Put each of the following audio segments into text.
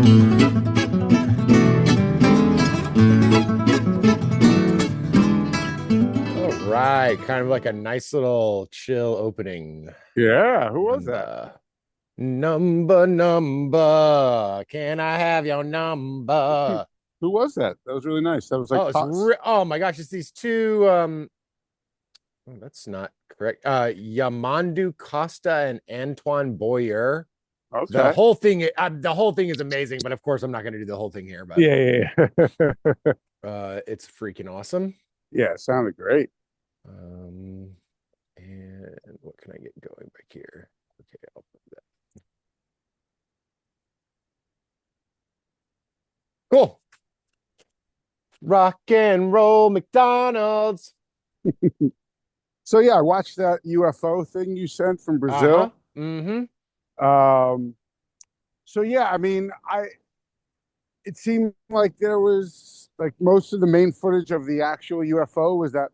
All right, kind of like a nice little chill opening. Yeah, who was And that? number, can I have your number? Who was that? That was really nice. That was like Oh, oh my gosh, it's these two oh, that's not correct. Yamandu Costa and Antoine Boyer. Okay. The whole thing is amazing, but of course I'm not going to do the whole thing here, but Yeah, yeah, yeah. it's freaking awesome. Yeah, it sounded great. Um and what can I get going back here? Okay, I'll put that. Cool. Rock and roll McDonald's. So yeah, I watched that UFO thing you sent from Uh-huh. Brazil. Mm-hmm. Um, so yeah, I mean, it seemed like there was like most of the main footage of the actual UFO was that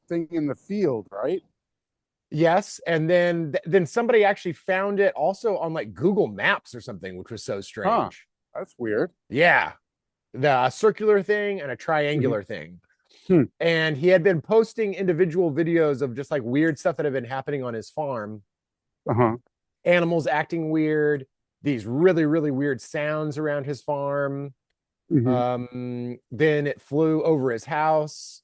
thing in the field, right? Yes, and then somebody actually found it also on like Google Maps or something, which was so Huh. strange. That's weird. Yeah, the circular thing and a Mhm. triangular thing. Hmm. And he had been posting individual videos of just like weird stuff that had been happening on his farm. Uh-huh. Animals acting weird, these really weird sounds around his farm. Hmm. Then it flew over his house.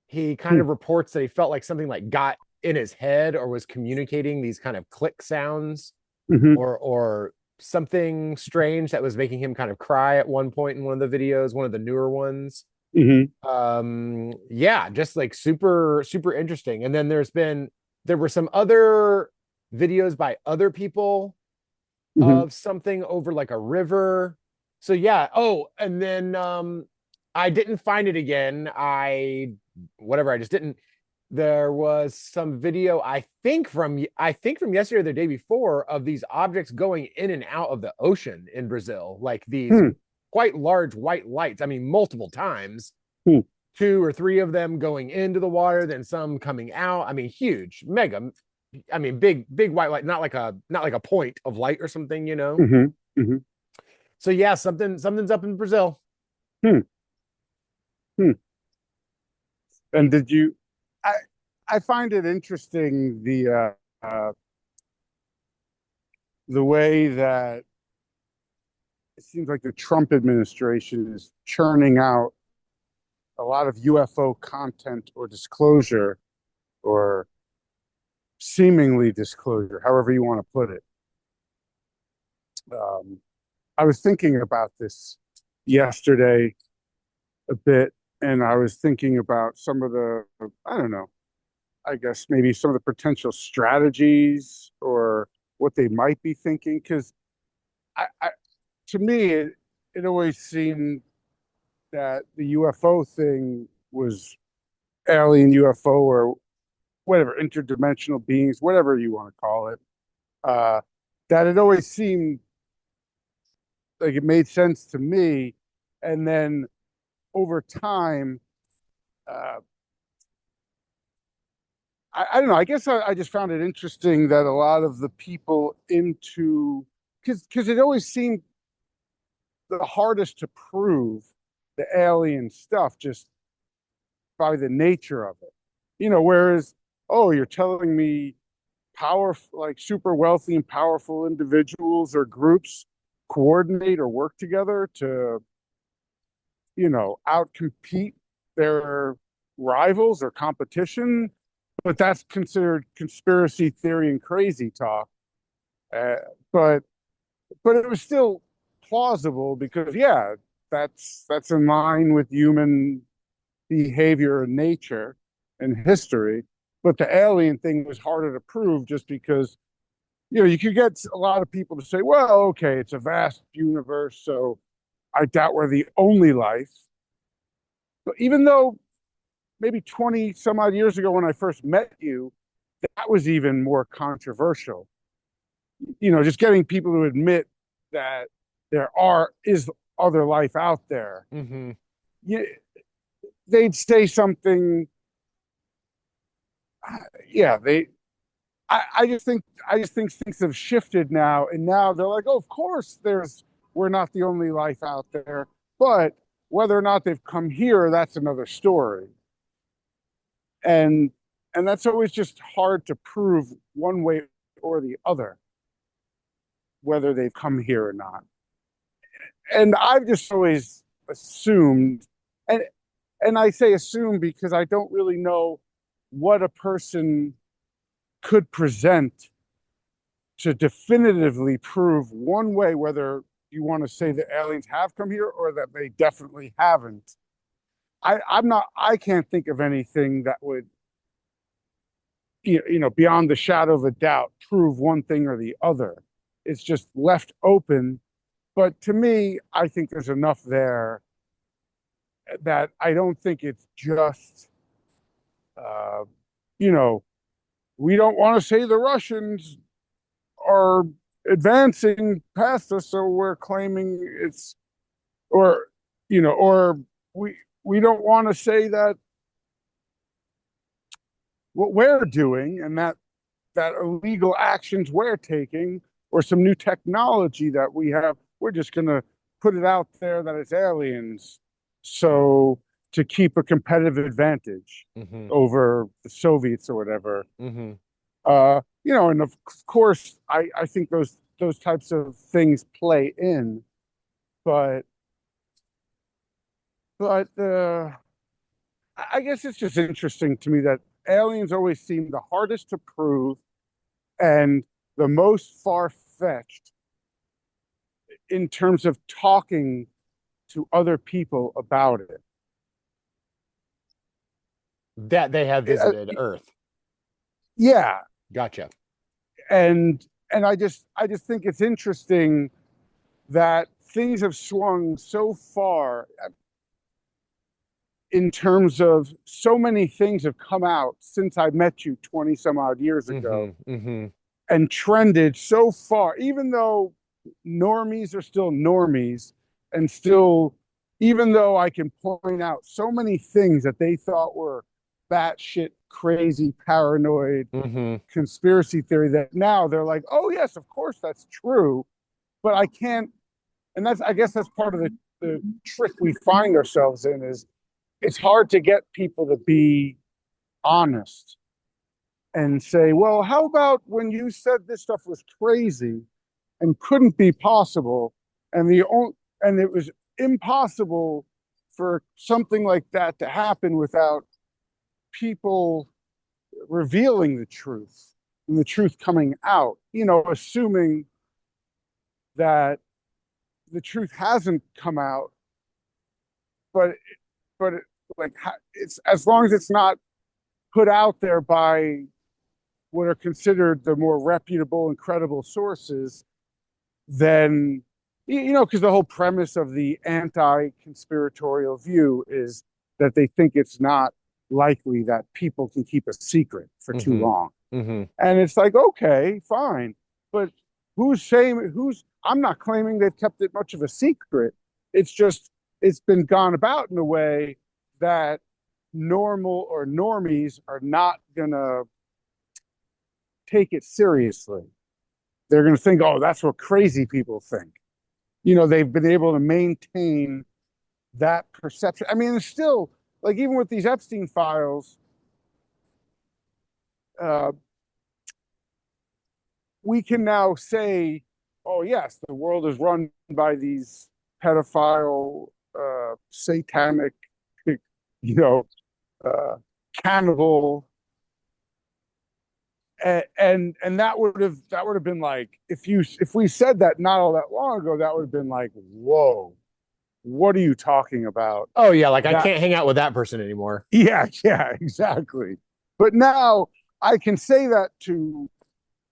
He kind Hmm. of reports that he felt like something like got in his head or was communicating these kind of click sounds Hmm. or something strange that was making him kind of cry at one point in one of the videos, one of the newer ones. Hmm. Yeah, just like super interesting. And then there were some other videos by other people Hmm. of something over like a river. So yeah. Oh, and then I didn't find it again. I just didn't. There was some video I think from yesterday or the day before of these objects going in and out of the ocean in Brazil, like these Hmm. quite large white lights. I mean, multiple times, Hmm. two or three of them going into the water, then some coming out. I mean, huge, mega. I mean, big white light, not like a point of light or something, you know. Hmm. Hmm. So yeah, something's up in Brazil. Hmm. Hmm. And did you? I I find it interesting the way that it seems like the Trump administration is churning out a lot of UFO content or disclosure or seemingly disclosure, however you want to put it. Um, I was thinking about this yesterday a bit, and I was thinking about some of the, I don't know, I guess maybe some of the potential strategies or what they might be thinking. Because I to me, it always seemed that the UFO thing was alien UFO or whatever, interdimensional beings, whatever you want to call it. Uh, that it always seemed like it made sense to me. And then over time, uh, I don't know. I guess I just found it interesting that a lot of the people into because it always seemed the hardest to prove the alien stuff just by the nature of it. Whereas, oh, you're telling me powerful, like super wealthy and powerful individuals or groups coordinate or work together to, outcompete their rivals or competition. But that's considered conspiracy theory and crazy talk. Uh, but but it was still plausible because yeah, that's in line with human behavior and nature and history. But the alien thing was harder to prove just because you could get a lot of people to say, well, okay, it's a vast universe, so I doubt we're the only life. But even though maybe 20 some odd years ago when I first met you, that was even more controversial. Just getting people to admit that is other life out there. Mm-hmm. Yeah, they'd say something. Yeah, I just think things have shifted now, and now they're like, oh, of course, there's we're not the only life out there. But whether or not they've come here, that's another story. And that's always just hard to prove one way or the other, whether they've come here or not. And I've just always assumed, and I say assume because I don't really know what a person could present to definitively prove one way whether you want to say that aliens have come here or that they definitely haven't. I can't think of anything that would, beyond the shadow of a doubt, prove one thing or the other. It's just left open. But to me, I think there's enough there that I don't think it's just, uh, you know, we don't want to say the Russians are advancing past us, so we're claiming it's, or, or we don't want to say that what we're doing and that illegal actions we're taking or some new technology that we have, we're just going to put it out there that it's aliens. So to keep a competitive advantage over the Soviets or whatever. And of course, I think those types of things play in, but I guess it's just interesting to me that aliens always seem the hardest to prove and the most far-fetched in terms of talking to other people about it. That they have visited Earth. Yeah. Gotcha. And I just think it's interesting that things have swung so far in terms of so many things have come out since I met you 20 some odd years ago and trended so far, even though normies are still normies and still, even though I can point out so many things that they thought were batshit crazy, paranoid conspiracy theory that now they're like, oh yes, of course that's true. But I can't, and I guess that's part of the trick we find ourselves in is it's hard to get people to be honest and say, well, how about when you said this stuff was crazy and couldn't be possible, and it was impossible for something like that to happen without people revealing the truth and the truth coming out, assuming that the truth hasn't come out, but like it's, as long as it's not put out there by what are considered the more reputable and credible sources, then, because the whole premise of the anti-conspiratorial view is that they think it's not likely that people can keep a secret for too long. And it's like, okay, fine. But I'm not claiming they've kept it much of a secret. It's just, it's been gone about in a way that normal or normies are not going to take it seriously. They're going to think, oh, that's what crazy people think. They've been able to maintain that perception. I mean, it's still, like, even with these Epstein files, we can now say, oh, yes, the world is run by these pedophile, satanic, cannibal. And that would have been like, if we said that not all that long ago, that would have been like, whoa, what are you talking about? Oh yeah, like I can't hang out with that person anymore. Yeah, exactly. But now I can say that to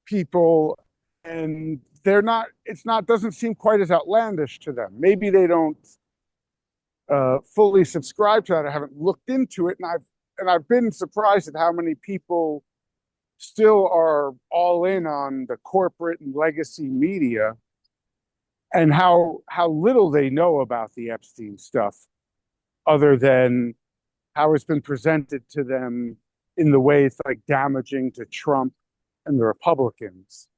people and doesn't seem quite as outlandish to them. Maybe they don't fully subscribe to that. I haven't looked into it, and I've been surprised at how many people still are all in on the corporate and legacy media and how little they know about the Epstein stuff other than how it's been presented to them in the way it's like damaging to Trump and the Republicans.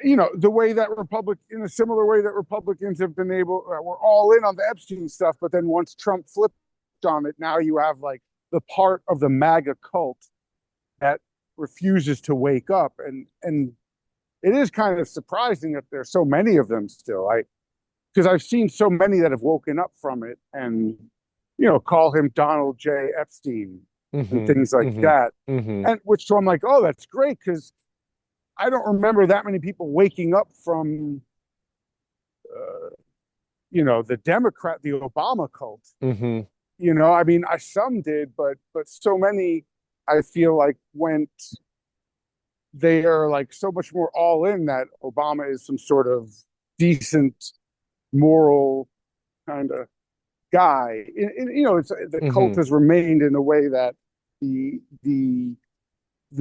the way that in a similar way that Republicans have been we're all in on the Epstein stuff, but then once Trump flipped on it, now you have like the part of the MAGA cult that refuses to wake up, and it is kind of surprising that there's so many of them still. Because I've seen so many that have woken up from it and call him Donald J. Epstein and things like that, and which so I'm like, oh, that's great, because I don't remember that many people waking up from, the Obama cult. I mean, some did, but so many, I feel like they are like so much more all in that Obama is some sort of decent, moral kind of guy. The cult has remained in a way that the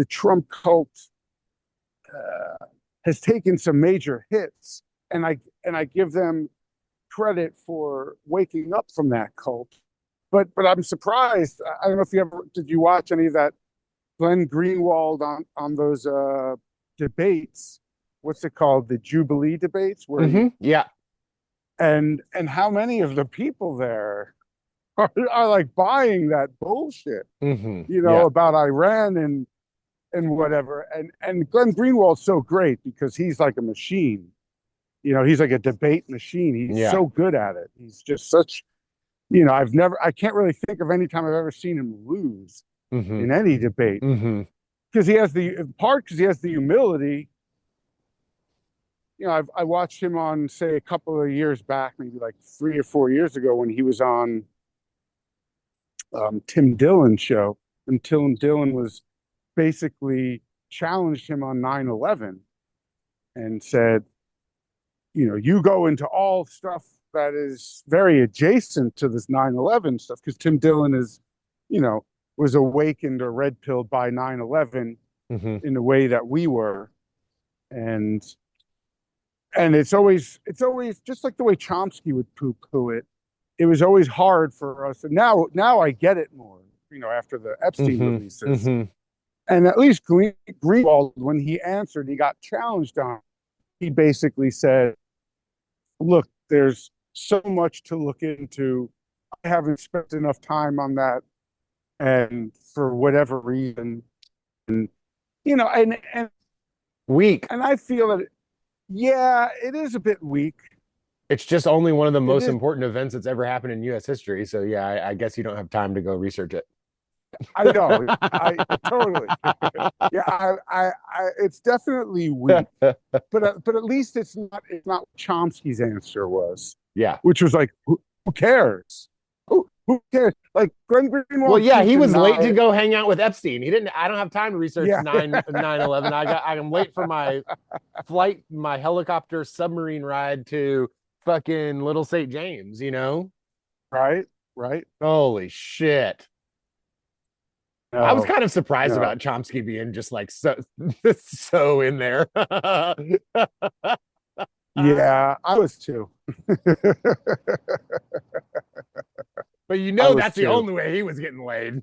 Trump cult has taken some major hits, and I give them credit for waking up from that cult. But I'm surprised. I don't know if did you watch any of that Glen Greenwald on those debates? What's it called? The Jubilee debates, where yeah. And how many of the people there are like buying that bullshit, about Iran and whatever. And Glenn Greenwald's so great because he's like a machine. He's like a debate machine. He's so good at it. He's just such, I can't really think of any time I've ever seen him lose in any debate. Because he has the humility. I watched him on, say, a couple of years back, maybe like 3 or 4 years ago, when he was on Tim Dillon's show, and Tim Dillon was basically challenged him on 9/11 and said, you go into all stuff that is very adjacent to this 9/11 stuff, because Tim Dillon is, was awakened or red pilled by 9/11 in a way that we were. And it's always just like the way Chomsky would poo-poo it. It was always hard for us. And now I get it more, after the Epstein releases. And at least Greenwald, when he answered, he got challenged on. He basically said, look, there's so much to look into. I haven't spent enough time on that. And for whatever reason, and weak. And I feel that, yeah, it is a bit weak. It's just only one of the most important events that's ever happened in U.S. history. So yeah, I guess you don't have time to go research it. I know. I totally. Yeah, it's definitely weak, but at least it's not what Chomsky's answer was. Yeah, which was like, who cares? Who cares? Like Glenn Greenwald. Well, yeah, he was late to go hang out with Epstein. He didn't. I don't have time to research 9/11. I'm late for my flight, my helicopter submarine ride to fucking Little St. James. Right. Holy shit. No, I was kind of surprised about Chomsky being just like so in there. Yeah, I was too. But that's the only way he was getting laid.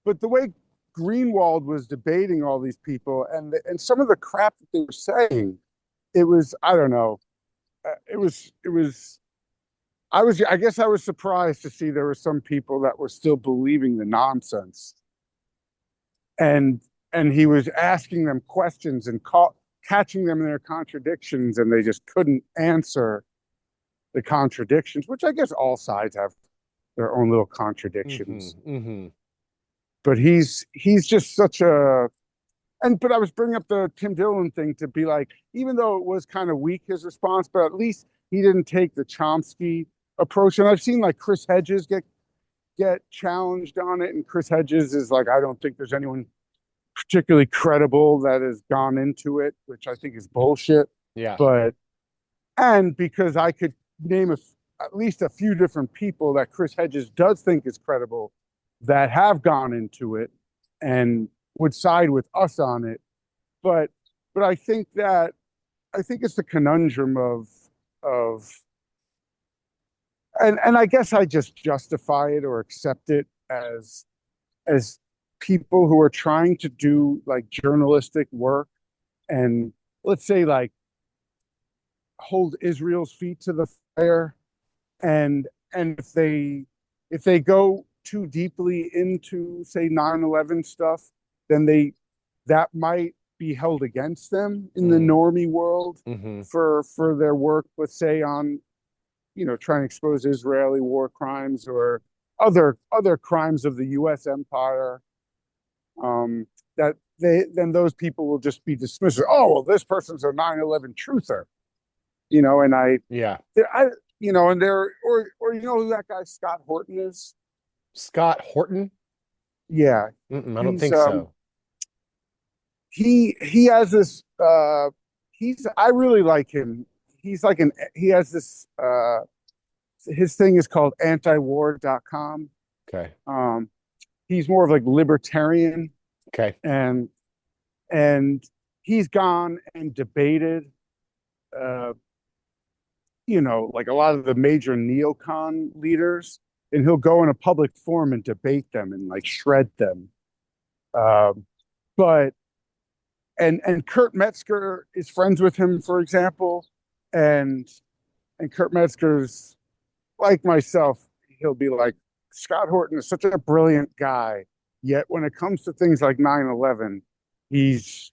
But the way Greenwald was debating all these people and some of the crap that they were saying, it was, I don't know. I guess I was surprised to see there were some people that were still believing the nonsense. And he was asking them questions and catching them in their contradictions, and they just couldn't answer the contradictions, which I guess all sides have their own little contradictions. But he's just such a, but I was bringing up the Tim Dillon thing to be like, even though it was kind of weak, his response, but at least he didn't take the Chomsky approach. And I've seen like Chris Hedges get challenged on it, and Chris Hedges is like, I don't think there's anyone particularly credible that has gone into it, which I think is bullshit. Yeah. And because I could name at least a few different people that Chris Hedges does think is credible that have gone into it and would side with us on it. But I think it's the conundrum of of, and I guess I just justify it or accept it as people who are trying to do like journalistic work and, let's say, like, hold Israel's feet to the fire, and if they go too deeply into, say, 9/11 stuff, then that might be held against them in the normie world Mm-hmm. for their work, let's say, on, trying to expose Israeli war crimes or other crimes of the U.S. empire. That then those people will just be dismissed. Oh, well, this person's a 9/11 truther, and Yeah. I, and they're, or who that guy Scott Horton is? Scott Horton? Yeah, I don't he's think so. he has this I really like him. He has this his thing is called antiwar.com. Okay. He's more of like libertarian, Okay. and and he's gone and debated uh like a lot of the major neocon leaders, and he'll go in a public forum and debate them and like shred them. But and Kurt Metzger is friends with him, for example, and Kurt Metzger's like myself. He'll be like, Scott Horton is such a brilliant guy, yet when it comes to things like 9/11, he's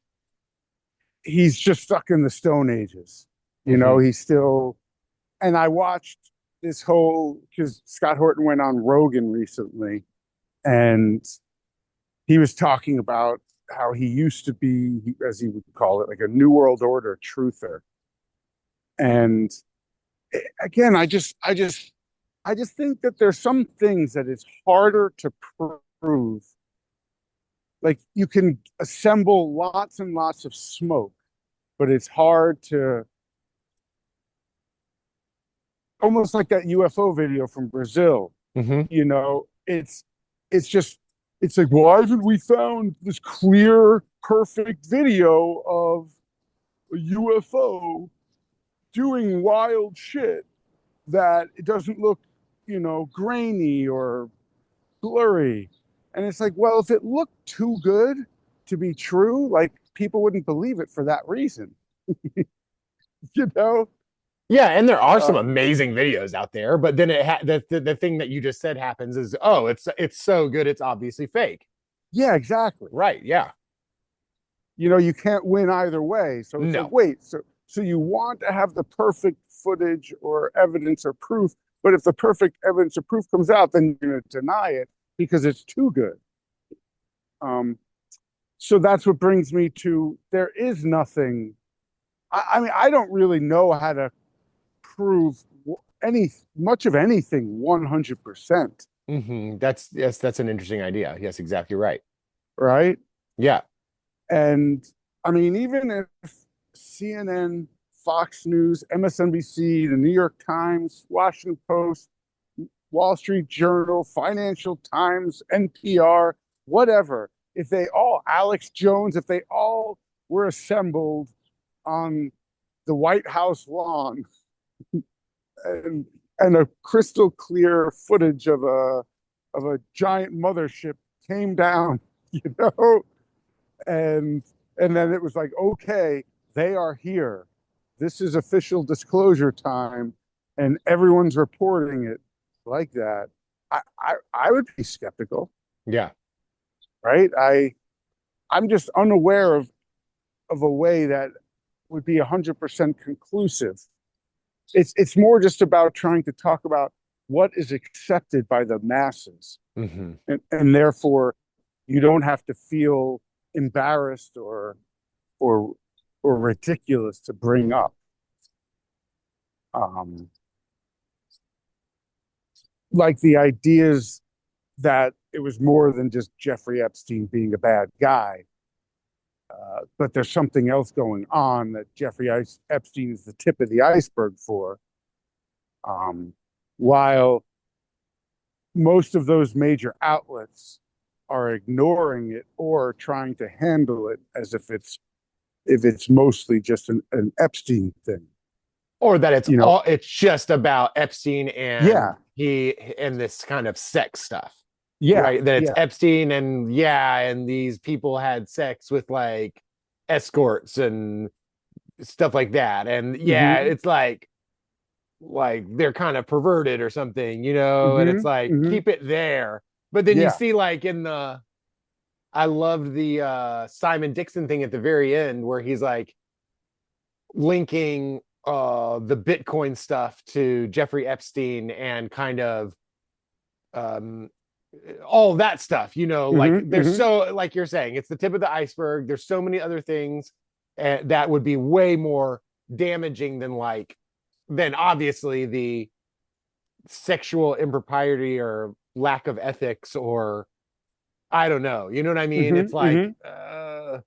just stuck in the Stone Ages. Mm-hmm. He's still. And I watched this whole, because Scott Horton went on Rogan recently, and he was talking about how he used to be, as he would call it, like a New World Order truther. And again, I just think that there's some things that it's harder to prove. Like, you can assemble lots and lots of smoke, but it's hard to, almost like that UFO video from Brazil. Mm-hmm. It's like, why haven't we found this clear, perfect video of a UFO doing wild shit that it doesn't look, grainy or blurry? And it's like, well, if it looked too good to be true, like, people wouldn't believe it for that reason, you know? Yeah, and there are some Uh, amazing videos out there, but then the thing that you just said happens is, oh, it's so good, it's obviously fake. yeah, exactly. Right? Yeah. You can't win either way. So it's like, No. wait, so you want to have the perfect footage or evidence or proof, but if the perfect evidence or proof comes out, then you're going to deny it because it's too good. Um, so that's what brings me to, there is nothing. I mean, I don't really know how to prove any much of anything 100%, Mm-hmm. That's an interesting idea. Yes, exactly right. right? Yeah. And I mean, even if CNN, Fox News, MSNBC, the New York Times, Washington Post, Wall Street Journal, Financial Times, NPR, whatever, if they all, Alex Jones, if they all were assembled on the White House lawn, and a crystal clear footage of a giant mothership came down, you know, and then it was like, okay, they are here. This is official disclosure time, and everyone's reporting it like that. I would be skeptical, Yeah. right? I'm just unaware of a way that would be 100% conclusive. It's more just about trying to talk about what is accepted by the masses, Mm-hmm. and therefore you don't have to feel embarrassed or ridiculous to bring up. Um, like the ideas that it was more than just Jeffrey Epstein being a bad guy, but there's something else going on that Jeffrey Epstein is the tip of the iceberg for. While most of those major outlets are ignoring it or trying to handle it as if it's mostly just an Epstein thing. Or that You know, it's just about Epstein yeah, and this kind of sex stuff. yeah, Right. That it's yeah. Epstein and these people had sex with like escorts and stuff like that. And yeah, Mm-hmm. it's like they're kind of perverted or something, and it's Mm-hmm. like Mm-hmm. keep it there. But then you Yeah. see like in the I love the Simon Dixon thing at the very end where he's like linking the Bitcoin stuff to Jeffrey Epstein and kind of um all that stuff, like Mm-hmm. there's Mm-hmm. so like you're saying, it's the tip of the iceberg. There's so many other things that would be way more damaging than obviously the sexual impropriety or lack of ethics or I don't know. You know what I mean? It's Mm-hmm. like Mm-hmm.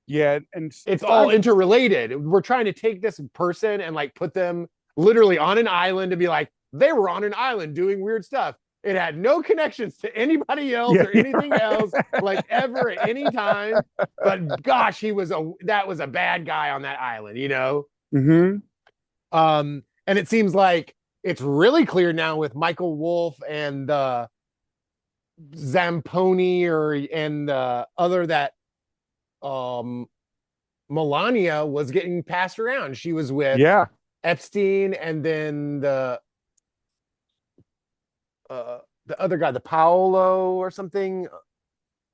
Yeah. And it's all Simon, interrelated. We're trying to take this person and like put them literally on an island to be like, they were on an island doing weird stuff. It had no connections to anybody else yeah, or anything else, yeah. like ever at any time. But gosh, that was a bad guy on that island. Mm-hmm. And it seems like it's really clear now with Michael Wolff and Zamponi and the other that um Melania was getting passed around. She was with Yeah. Epstein and then the other guy, the Paolo or something.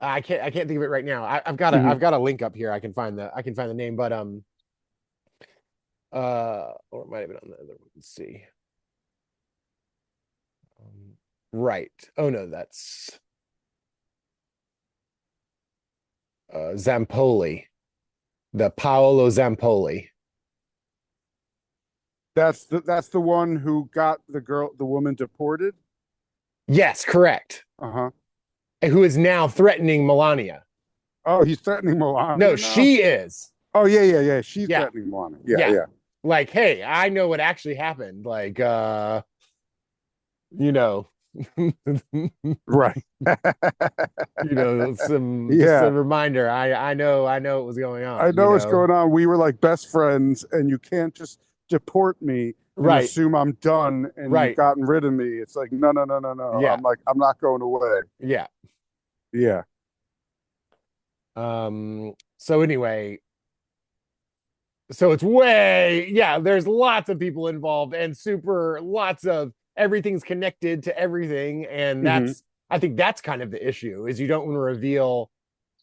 I can't think of it right now. I've got Mm-hmm. a link up here. I can find the name, but or it might have been on the other one. Let's see. Right. Oh no, that's Zampoli, the Paolo Zampoli. That's the one who got the woman deported. Yes, correct. Uh-huh. Who is now threatening Melania. Oh, he's threatening No, Melania now. she is. Oh, yeah, yeah, yeah. She's Yeah. threatening Melania. Yeah, Yeah. yeah. Like, hey, I know what actually happened. Like, you know, Right. just a Yeah. reminder. I know what was going I on, know what's going on. We were like best friends, and you can't just deport me and Right, assume I'm done and you've right. gotten rid of me. It's like, no, no, no, no, no. Yeah, I'm not going away. yeah. Yeah. So anyway, so it's way, yeah, there's lots of people involved and super lots of everything's connected to everything. And Hmm. I think that's kind of the issue is you don't want to reveal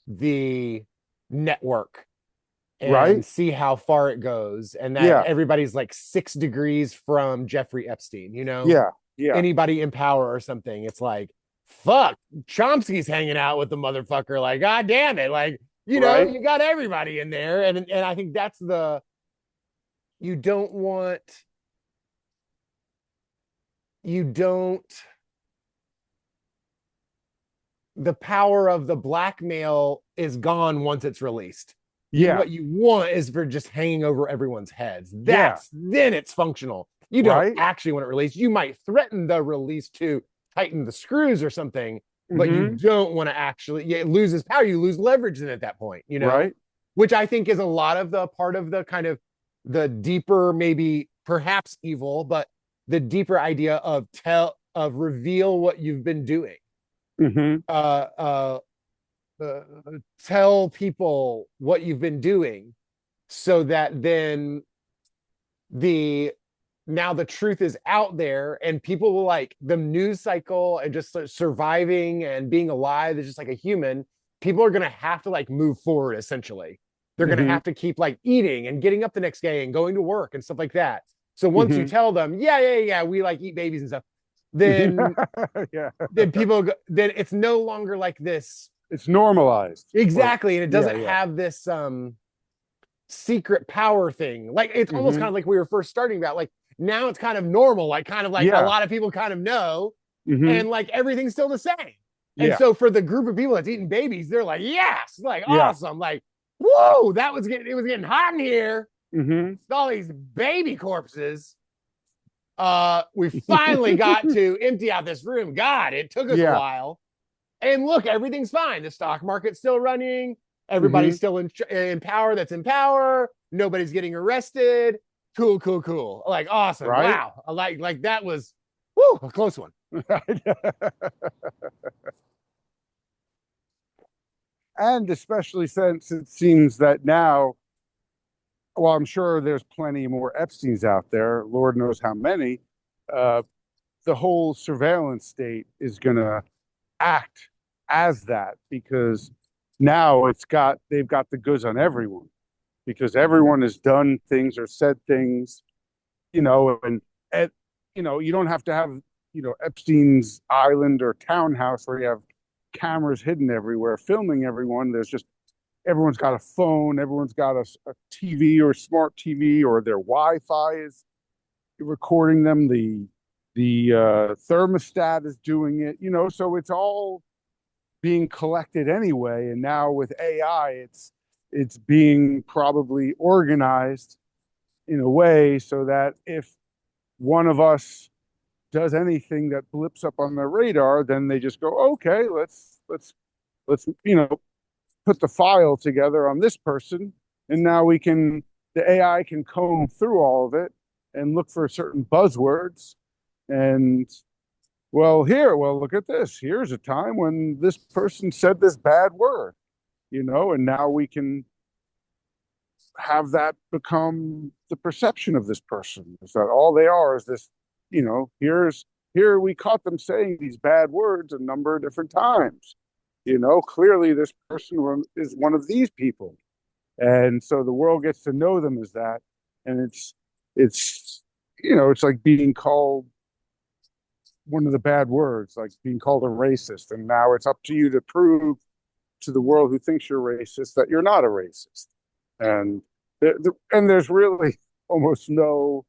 the network and Right. see how far it goes and that Yeah. everybody's like 6 degrees from Jeffrey Epstein. Yeah. Yeah. Anybody in power or something. It's like, fuck, Chomsky's hanging out with the motherfucker. Like, god damn it. Like, Right. you got everybody in there. And I think that's you don't want you don't the power of the blackmail is gone once it's released. Yeah. What you want is for just hanging over everyone's heads. Yeah. Then it's functional. You don't Right. actually want it released. You might threaten the release to tighten the screws or something, but you Hmm. don't want to actually. It loses power. You lose leverage then at that point. Right. Which I think is a lot of the part of the kind of the deeper, maybe perhaps evil, but the deeper idea of reveal what you've been doing. Hmm. Uh, uh, uh, Tell people what you've been doing so that then now the truth is out there and people will like the news cycle and just surviving and being alive is just like a human. People are going to have to like move forward. Essentially, they're going to Hmm. have to keep like eating and getting up the next day and going to work and stuff like that. So once you Hmm. tell them, yeah, we like eat babies and stuff, then Yeah. then it's no longer like this. It's normalized. Or Exactly. And it yeah, doesn't yeah. have this secret power thing. Like it's almost Hmm. kind of like we were first starting about. Like now it's kind of normal, like kind of like a Yeah. lot of people kind of know, Hmm. and like everything's still the same. And Yeah. so for the group of people that's eating babies, they're like, yes, like Yeah. awesome, like, whoa, it was getting hot in here. Hmm. All these baby corpses. We finally got to empty out this room. God, it took us a Yeah. while. And look, everything's fine. The stock market's still running. Everybody's still in power. That's in power. Nobody's getting arrested. Cool, cool, cool. Like awesome. Right. Wow. I like that was whoo, a close one. And especially since it seems that now, well, I'm sure there's plenty more Epsteins out there, Lord knows how many. Uh, the whole surveillance state is going to act as that, because now they've got the goods on everyone, because everyone has done things or said things, and you don't have to have Epstein's island or townhouse where you have cameras hidden everywhere filming everyone. There's just everyone's got a phone, everyone's got a TV or smart TV, or their Wi-Fi is recording them. The thermostat is doing it, so it's all being collected anyway. And now with AI, it's being probably organized in a way so that if one of us does anything that blips up on their radar, then they just go, okay, let's put the file together on this person, and now the AI can comb through all of it and look for certain buzzwords. And look at this. Here's a time when this person said this bad word, and now we can have that become the perception of this person, is that all they are is this, here we caught them saying these bad words a number of different times. Clearly this person is one of these people. And so the world gets to know them as that. And it's like being called one of the bad words, like being called a racist. And now it's up to you to prove to the world who thinks you're racist that you're not a racist. And there's really almost no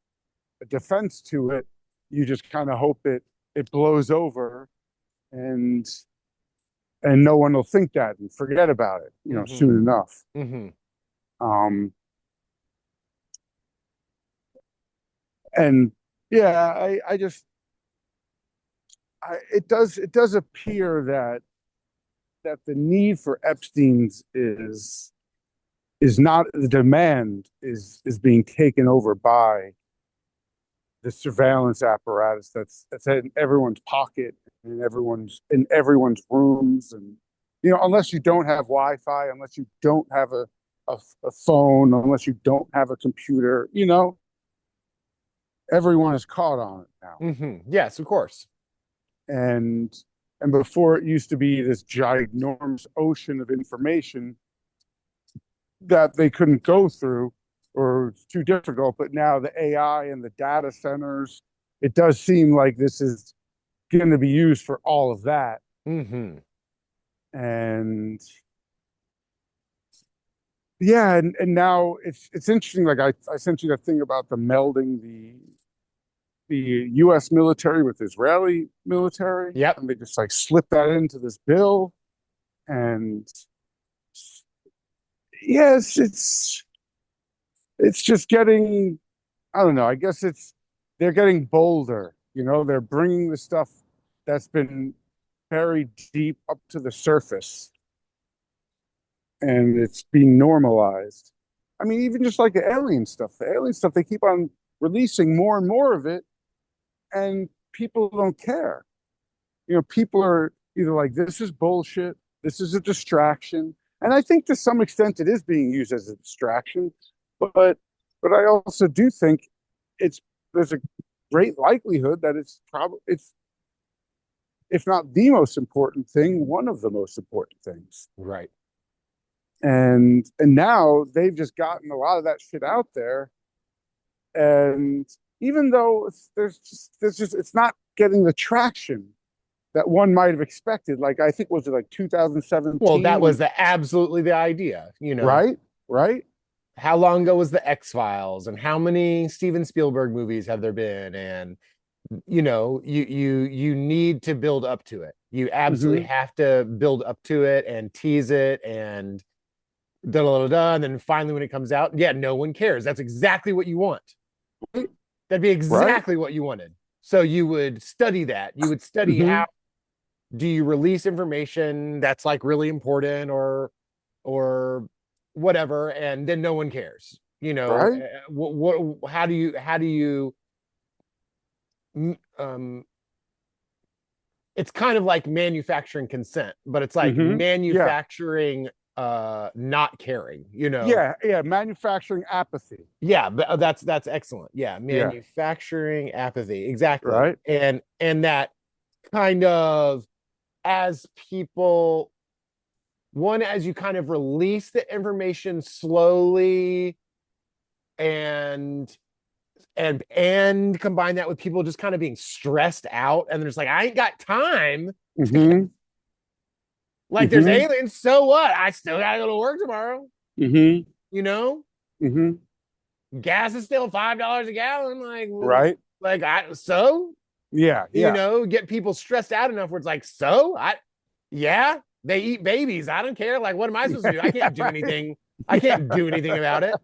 defense to it. You just kind of hope it blows over, and no one will think that and forget about it, soon enough. And yeah, it does appear that the need for Epstein's is not, the demand is being taken over by the surveillance apparatus that's in everyone's pocket, in everyone's rooms. And unless you don't have Wi-Fi, unless you don't have a phone, unless you don't have a computer, everyone is caught on it now. Yes, of course. And before, it used to be this ginormous ocean of information that they couldn't go through, or it's too difficult. But now the AI and the data centers, it does seem like this is going to be used for all of that. And yeah, and now it's interesting. Like I sent you that thing about the melding the U.S. military with Israeli military. Yep. And they just like slip that into this bill. And yes, it's just getting, I don't know, I guess they're getting bolder. They're bringing the stuff that's been buried deep up to the surface, and it's being normalized. I mean, even just like the alien stuff, they keep on releasing more and more of it, and people don't care. People are either like, this is bullshit, this is a distraction. And I think to some extent it is being used as a distraction, but I also do think there's a great likelihood that it's if not the most important thing, one of the most important things. Right. And now they've just gotten a lot of that shit out there. And even though it's not getting the traction that one might have expected. Like, I think, was it like 2017? Well, that was absolutely the idea, Right. How long ago was the X-Files, and how many Steven Spielberg movies have there been? And you need to build up to it. You absolutely have to build up to it and tease it and da da da da. And then finally, when it comes out, yeah, no one cares. That's exactly what you want. That'd be exactly what you wanted. So you would study that. You would study how do you release information that's like really important, or or whatever, and then no one cares. Right. What how do you um it's kind of like manufacturing consent, but it's like Yeah. manufacturing not caring, Yeah. Yeah. Manufacturing apathy. Yeah, but that's excellent. Yeah, Yeah. manufacturing apathy. Exactly. Right. And that kind of, as people, one, as you kind of release the information slowly, and and combine that with people just kind of being stressed out, and there's like, I ain't got time to Mm-hmm. like, there's Mm-hmm. aliens, so what? I still gotta go to work tomorrow, Mm-hmm. you know? Mm-hmm. Gas is still $5 a gallon. Right. Like I so Yeah. Yeah. get people stressed out enough where it's like, so I, yeah, they eat babies. I don't care. Like, what am I supposed to do? I can't do Right. anything. I Yeah. can't do anything about it.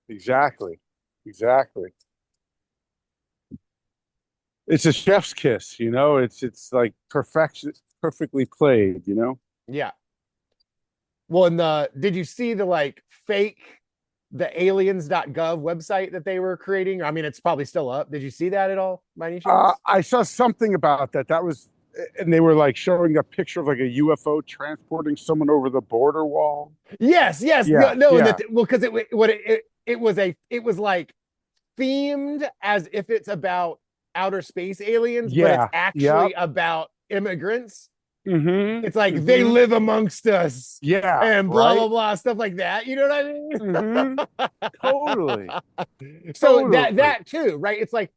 Exactly. Exactly. It's a chef's kiss, you know. It's like perfection, perfectly played, you know. Yeah. Well, and did you see the like fake, the aliens.gov website that they were creating? I mean, it's probably still up. Did you see that at all by any chance? I saw something about that. That was, and they were like showing a picture of like a UFO transporting someone over the border wall. Yes, yes. No, Yeah, no, and yeah, that, well, because it was like themed as if it's about outer space aliens, but it's yeah, yeah. actually about immigrants. Mm-hmm. It's like they Mm-hmm. live amongst us Yeah, and blah blah right. blah, stuff like that. You know Mm-hmm. what Totally, I mean? So totally. that too, right? It's like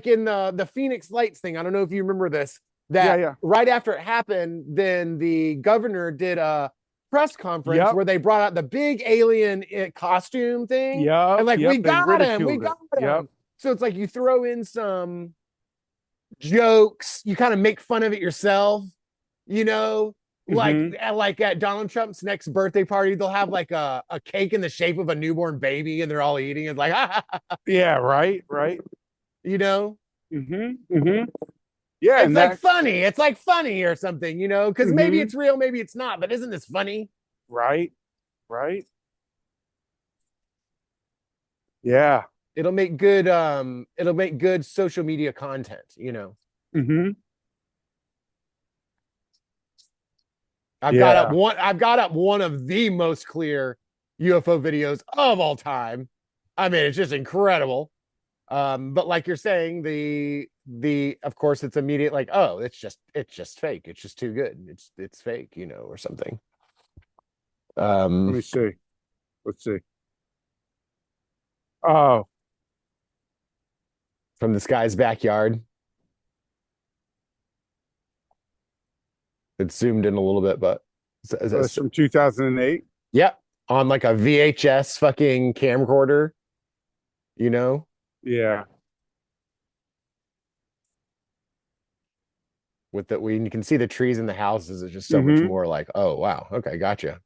in the Phoenix Lights thing. I don't know if you remember this. Yeah, That yeah. right after it happened, then the governor did a press conference Yep, where they brought out the big alien costume thing, and yep, like, we yep. They got him, we ridiculed got it. Yep. him. So it's like you throw in some jokes, you kind of make fun of it yourself, you know, Mm-hmm. like at Donald Trump's next birthday party, they'll have like a cake in the shape of a newborn baby, and they're all eating it, like, Yeah, right, right. you know, Mm-hmm. Mm-hmm. Yeah, it's and like that. funny, it's like funny or something, because maybe Mm-hmm. it's real, maybe it's not, but isn't this funny? Right, right. Yeah. It'll make good social media content. Mm-hmm. I've Yeah. got up one of the most clear UFO videos of all time. I mean, it's just incredible. But like you're saying, the of course it's immediate, like, oh, it's just fake. It's just too good. It's fake, or something. Let Um, me see. Let's see. Oh, from this guy's backyard. It's zoomed in a little bit, but it's from 2008. yep, on like a VHS fucking camcorder, you know, Yeah. with the when you can see the trees and the houses, it's just so much Mm-hmm. more like, oh wow, okay, gotcha.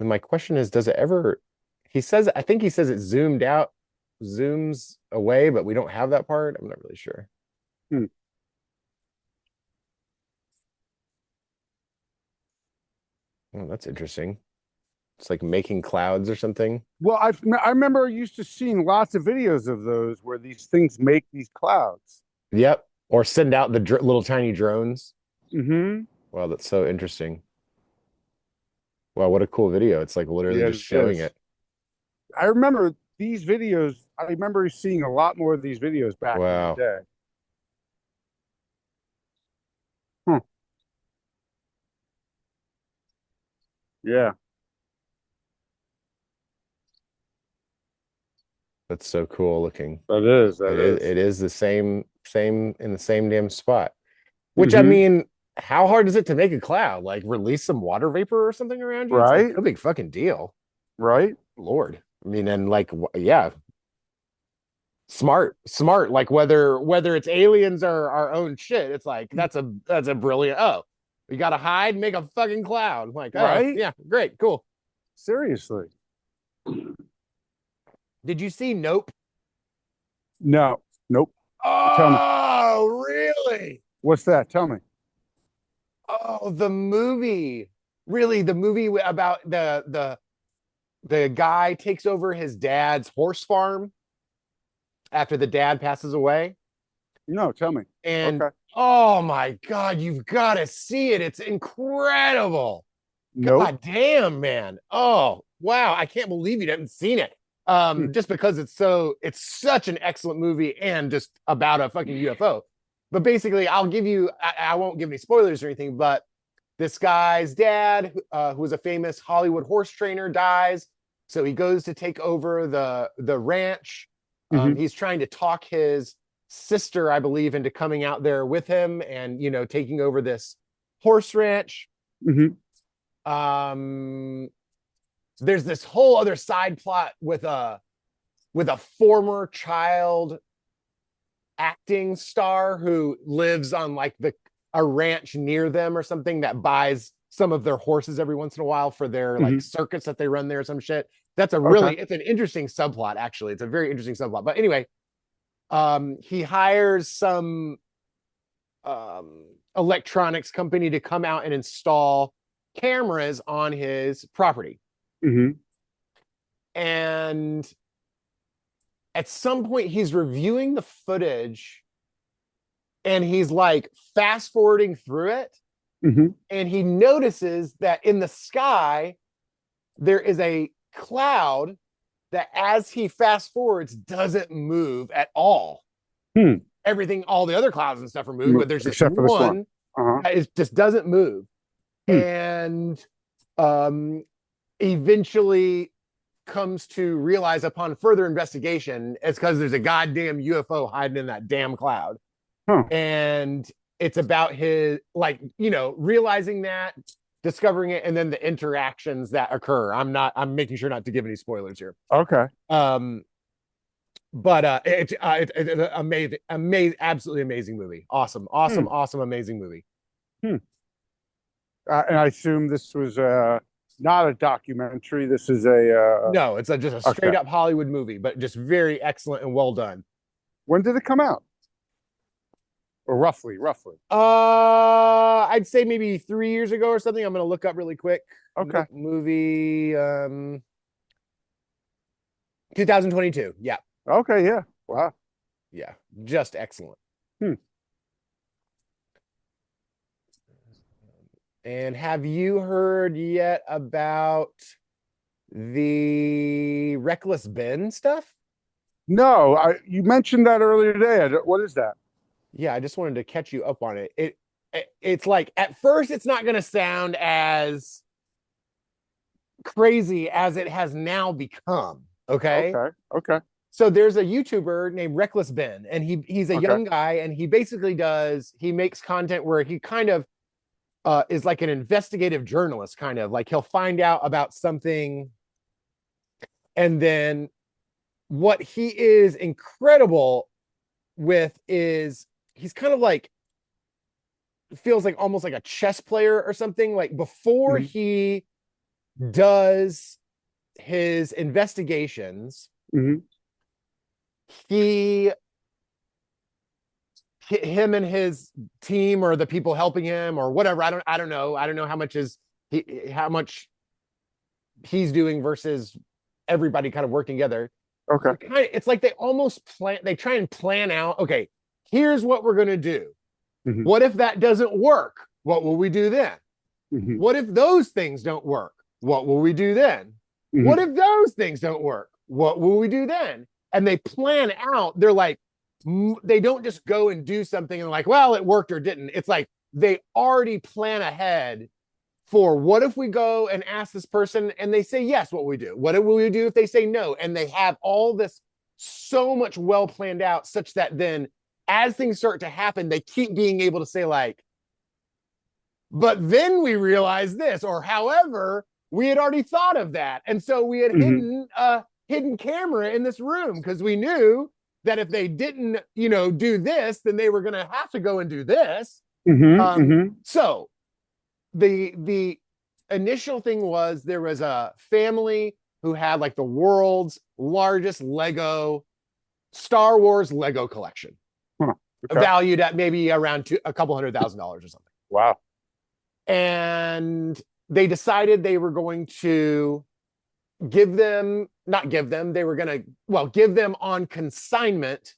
And my question is, does it ever? I think he says it zoomed out, zooms away, but we don't have that part. I'm not really sure. Hmm. Oh, that's interesting. It's like making clouds or something. Well, I remember used to seeing lots of videos of those where these things make these clouds. Yep. Or send out the little tiny drones. Mm-hmm. Wow, that's so interesting. Wow, what a cool video. It's like literally Yeah, just it showing is. it. I remember these videos. I remember seeing a lot more of these videos back in the Wow. day. Huh. Yeah, That's so cool looking. that is. That It is. is the same in the same damn spot. Which, I Mm-hmm. mean, how hard is it to make a cloud? Like, release some water vapor or something around you? It's like Right. no big fucking deal. Right. Lord. I mean, and like, yeah, smart. Like, whether it's aliens or our own shit, it's like that's a brilliant. Oh, we gotta hide, make a fucking cloud. I'm like, oh Right. yeah, great, cool. Seriously. Did you see Nope? No. Nope. Tell me. Oh, really? What's that? Tell me. Oh, the movie. Really, the movie about the guy takes over his dad's horse farm after the dad passes away. No, tell me. And Okay. oh my God, you've got to see it. It's incredible. Nope. God damn, man. Oh, wow. I can't believe you haven't seen it. Hmm. Just because it's such an excellent movie and just about a fucking UFO. But basically, I won't give any spoilers or anything, but this guy's dad, who was a famous Hollywood horse trainer, dies. So he goes to take over the ranch. Hmm. He's trying to talk his sister, I believe, into coming out there with him and taking over this horse ranch. Hmm. Um, there's this whole other side plot with a former child acting star who lives on like a ranch near them or something that buys some of their horses every once in a while for their Hmm. like circuits that they run there or some shit. Okay. It's an interesting subplot, actually. It's a very interesting subplot. But anyway, he hires some electronics company to come out and install cameras on his property. Hmm. And at some point, he's reviewing the footage and he's like fast forwarding through it. Hmm. And he notices that in the sky, there is a cloud that, as he fast forwards, doesn't move at all. Hmm. All the other clouds and stuff are moving, but there's this Except for this one. one Uh-huh. that just doesn't move. Hmm. And eventually comes to realize upon further investigation, it's because there's a goddamn UFO hiding in that damn cloud. Huh. And it's about his, like, realizing that, discovering it, and then the interactions that occur. I'm making sure not to give any spoilers here. Okay. But it's amazing, absolutely amazing movie. Awesome, Hmm. awesome, awesome, amazing movie. Hmm. And I assume this was not a documentary. This is a No, it's just a okay. straight up Hollywood movie, but just very excellent and well done. When did it come out? Or roughly, roughly. I'd say maybe 3 years ago or something. I'm gonna look up really quick. Okay. Movie 2022. Yeah. Okay. Yeah. Wow. Yeah. Just excellent. Hmm. And have you heard yet about the Reckless Ben stuff? No, you mentioned that earlier today. What is that? Yeah, I just wanted to catch you up on it. It's like at first it's not going to sound as crazy as it has now become. Okay. Okay. Okay. So there's a YouTuber named Reckless Ben, and he's a Okay. young guy, and he makes content where he kind of is like an investigative journalist, kind of like he'll find out about something, and then what he is incredible with is he's kind of like feels like almost like a chess player or something. Like before Hmm. he does his investigations, Hmm. he him and his team or the people helping him or whatever, I don't know how much he's doing versus everybody kind of working together. Okay. It's like they try and plan out, okay, here's what we're going to do. Hmm. What if that doesn't work? What will we do then? Hmm. What if those things don't work? What will we do then? Hmm. What if those things don't work? What will we do then? And they plan out. They're like, they don't just go and do something and like, well, it worked or didn't. It's like they already plan ahead for what if we go and ask this person and they say yes, what we do? What will we do if they say no? And they have all this so much well planned out such that then as things start to happen, they keep being able to say like, but then we realized this, or however, we had already thought of that. And so we had Hmm. hidden a hidden camera in this room because we knew that if they didn't, do this, then they were going to have to go and do this. Hmm. Hmm. So the initial thing was there was a family who had like the world's largest Star Wars Lego collection, Huh. Okay. valued at maybe around a couple $100,000 or something. Wow. And they decided they were going to give them, not give them, they were going to, well, give them on consignment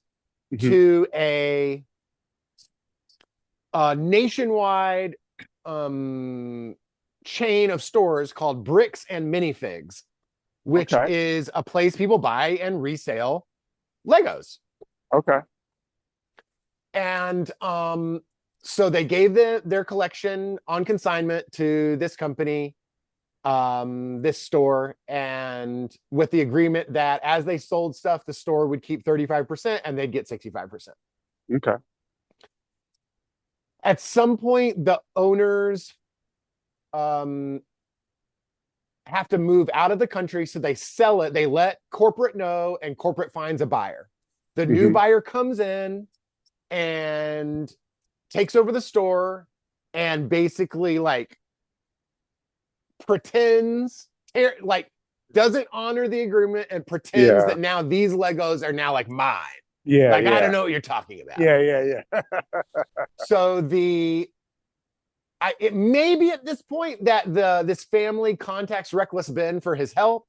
Mhm. to a nationwide chain of stores called Bricks and Minifigs, which Okay. is a place people buy and resell Legos. Okay. And so they gave their collection on consignment to this company, this store, and with the agreement that as they sold stuff, the store would keep 35% and they'd get 65%. Okay. At some point, the owners um, have to move out of the country, so they sell it. They let corporate know, and corporate finds a buyer. The new Mhm. buyer comes in and takes over the store and basically like pretends, like doesn't honor the agreement and pretends Yeah. that now these Legos are now like mine. Yeah. Like, I don't Yeah. know what you're talking about. Yeah. Yeah. Yeah. So it may be at this point that this family contacts Reckless Ben for his help,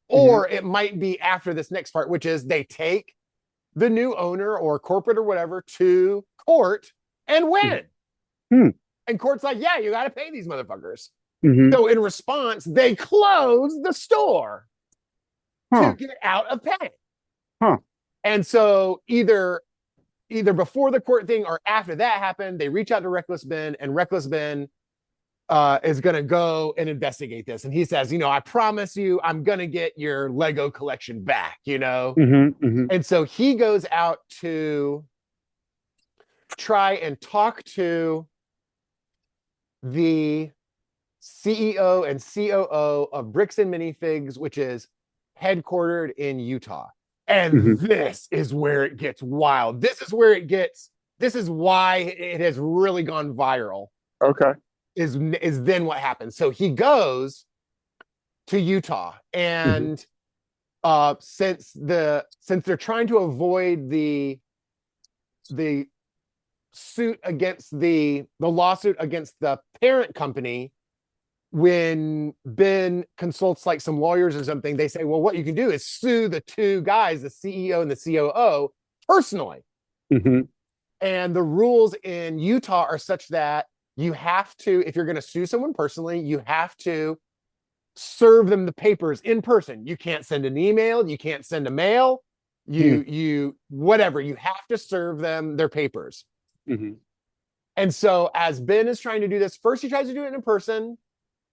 Mhm. or it might be after this next part, which is they take the new owner or corporate or whatever to court and Mhm. win. Hmm. And court's like, yeah, you got to pay these motherfuckers. Mhm. So in response, they close the store to Huh. get out of paying. Huh. And so either before the court thing or after that happened, they reach out to Reckless Ben, and Reckless Ben is going to go and investigate this. And he says, I promise you, I'm going to get your Lego collection back. Mhm. Mhm. And so he goes out to try and talk to the CEO and COO of Bricks and Minifigs, which is headquartered in Utah. And Mhm. this is where it gets wild. This is why it has really gone viral, Okay. is then what happens. So he goes to Utah, Mhm. and since they're trying to avoid the suit against the lawsuit against the parent company, when Ben consults like some lawyers or something, they say, well, what you can do is sue the two guys, the CEO and the COO, personally. Mhm. And the rules in Utah are such that you have to, if you're going to sue someone personally, you have to serve them the papers in person. You can't send an email, you can't send a mail, Mhm. you whatever, you have to serve them their papers. Mhm. And so as Ben is trying to do this, first he tries to do it in person,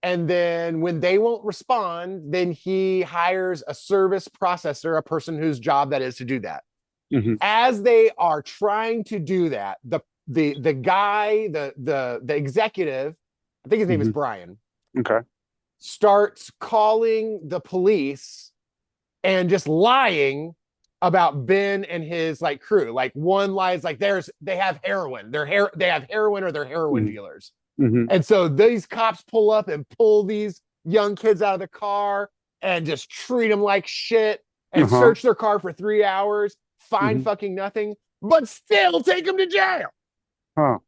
and then when they won't respond, then he hires a service processor, a person whose job that is to do that. Mhm. As they are trying to do that, the guy, the executive, I think his name is Mhm. Brian, Okay. starts calling the police and just lying about Ben and his like crew. Like one lies like they have heroin. They have heroin, or they're heroin Mhm. dealers. Mhm. And so these cops pull up and pull these young kids out of the car and just treat them like shit and Uh-huh. search their car for 3 hours, find Mhm. fucking nothing, but still take them to jail. Huh.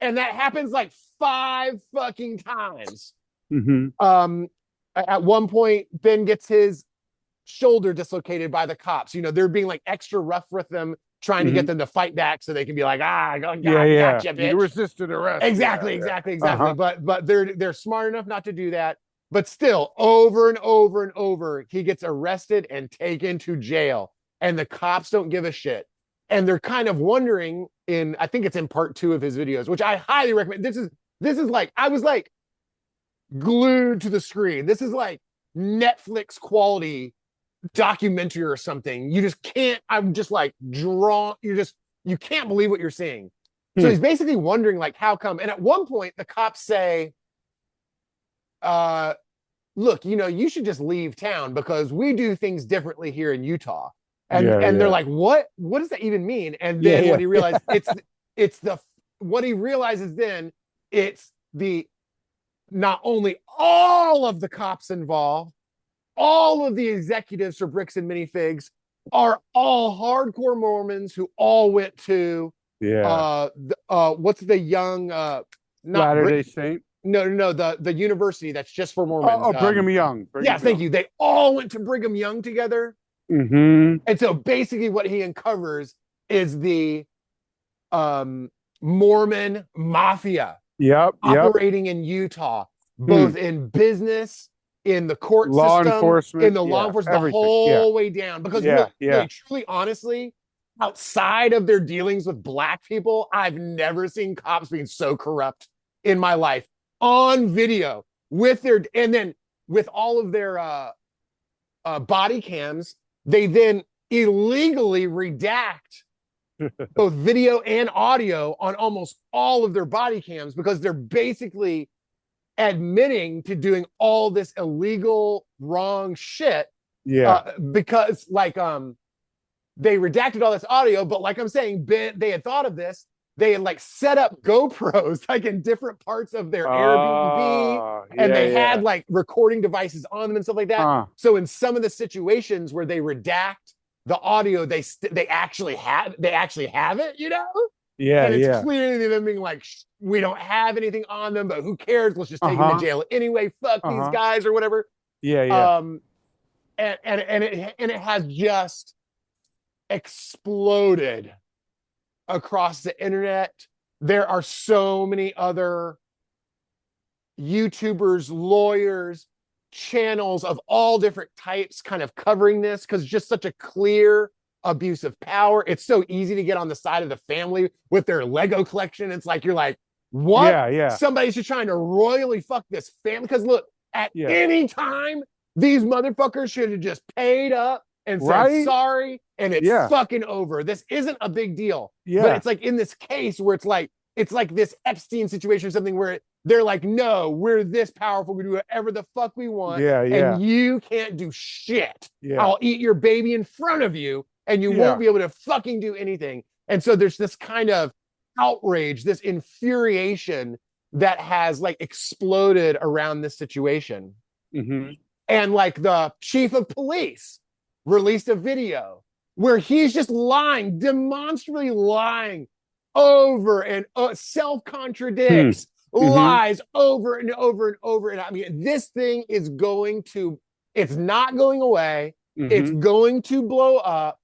And that happens like 5 fucking times. Mhm. Um, at one point, Ben gets his shoulder dislocated by the cops. They're being like extra rough with them, trying to get Mhm. them to fight back so they can be like, Yeah, yeah. gotcha, You bitch. resisted arrest. Yeah, Exactly, yeah. exactly, exactly. Uh-huh. But they're smart enough not to do that. But still, over and over and over, he gets arrested and taken to jail, and the cops don't give a shit. And they're kind of wondering I think it's in part 2 of his videos, which I highly recommend. This is like I was like glued to the screen. This is like Netflix quality documentary or something. You just can't. I'm just like drawn. You can't believe what you're seeing. So Hmm. he's basically wondering like how come. And at one point, the cops say, "Look, you should just leave town because we do things differently here in Utah." And Yeah, they're yeah. like, "What? What does that even mean?" And Yeah, then what yeah. he realized it's the what he realizes then it's the not only all of the cops involved, all of the executives for Bricks and Minifigs are all hardcore Mormons who all went to Yeah. what's the young not Brick Latter-day Saint. no, the university that's just for Oh, Mormons. Brigham Young. Yes, Brigham thank Young. you. They all went to Brigham Young together. Mm-hmm. And so basically what he uncovers is the Mormon mafia Yep. Yep. operating in Utah, Hmm. both in business, in the court Law system, in enforcement. the law Yeah. enforcement, the Everything. Yeah. whole way down. Because Yeah. really, Yeah. really, truly, honestly, outside of their dealings with black people, I've never seen cops being so corrupt in my life on video with their, and then with all of their body cams, they then illegally redact both video and audio on almost all of their body cams because they're basically admitting to doing all this illegal wrong shit Yeah. because like they redacted all this audio, but like I'm saying, they had thought of this. They had like set up GoPros like in different parts of their Airbnb, and Yeah. they Yeah. had like recording devices on them and stuff like that. Huh. So in some of the situations where they redact the audio, they actually have it, you know? Yeah. And it's Yeah. clearly them being like, we don't have anything on them, but who cares? Let's just take them to Uh-huh. jail anyway. Fuck these Uh-huh. guys or whatever. Yeah. Yeah. Um, and it has just exploded across the internet. There are so many other YouTubers, lawyers, channels of all different types kind of covering this because just such a clear abuse of power. It's so easy to get on the side of the family with their Lego collection. It's like, you're like, what? Yeah. Yeah. Somebody's just trying to royally fuck this family. Because look, at Yeah. any time, these motherfuckers should have just paid up and said Right? sorry, and it's Yeah. fucking over. This isn't a big deal. Yeah. But it's like in this case where it's like this Epstein situation or something where they're like, no, we're this powerful. We do whatever the fuck we want. Yeah. Yeah. And you can't do shit. Yeah. I'll eat your baby in front of you and you Yeah. won't be able to fucking do anything. And so there's this kind of outrage, this infuriation that has like exploded around this situation. Mm-hmm. And like the chief of police released a video where he's just lying, demonstrably lying over and self-contradicts, lies over and over and over. And I mean, this thing is it's not going away. It's going to blow up.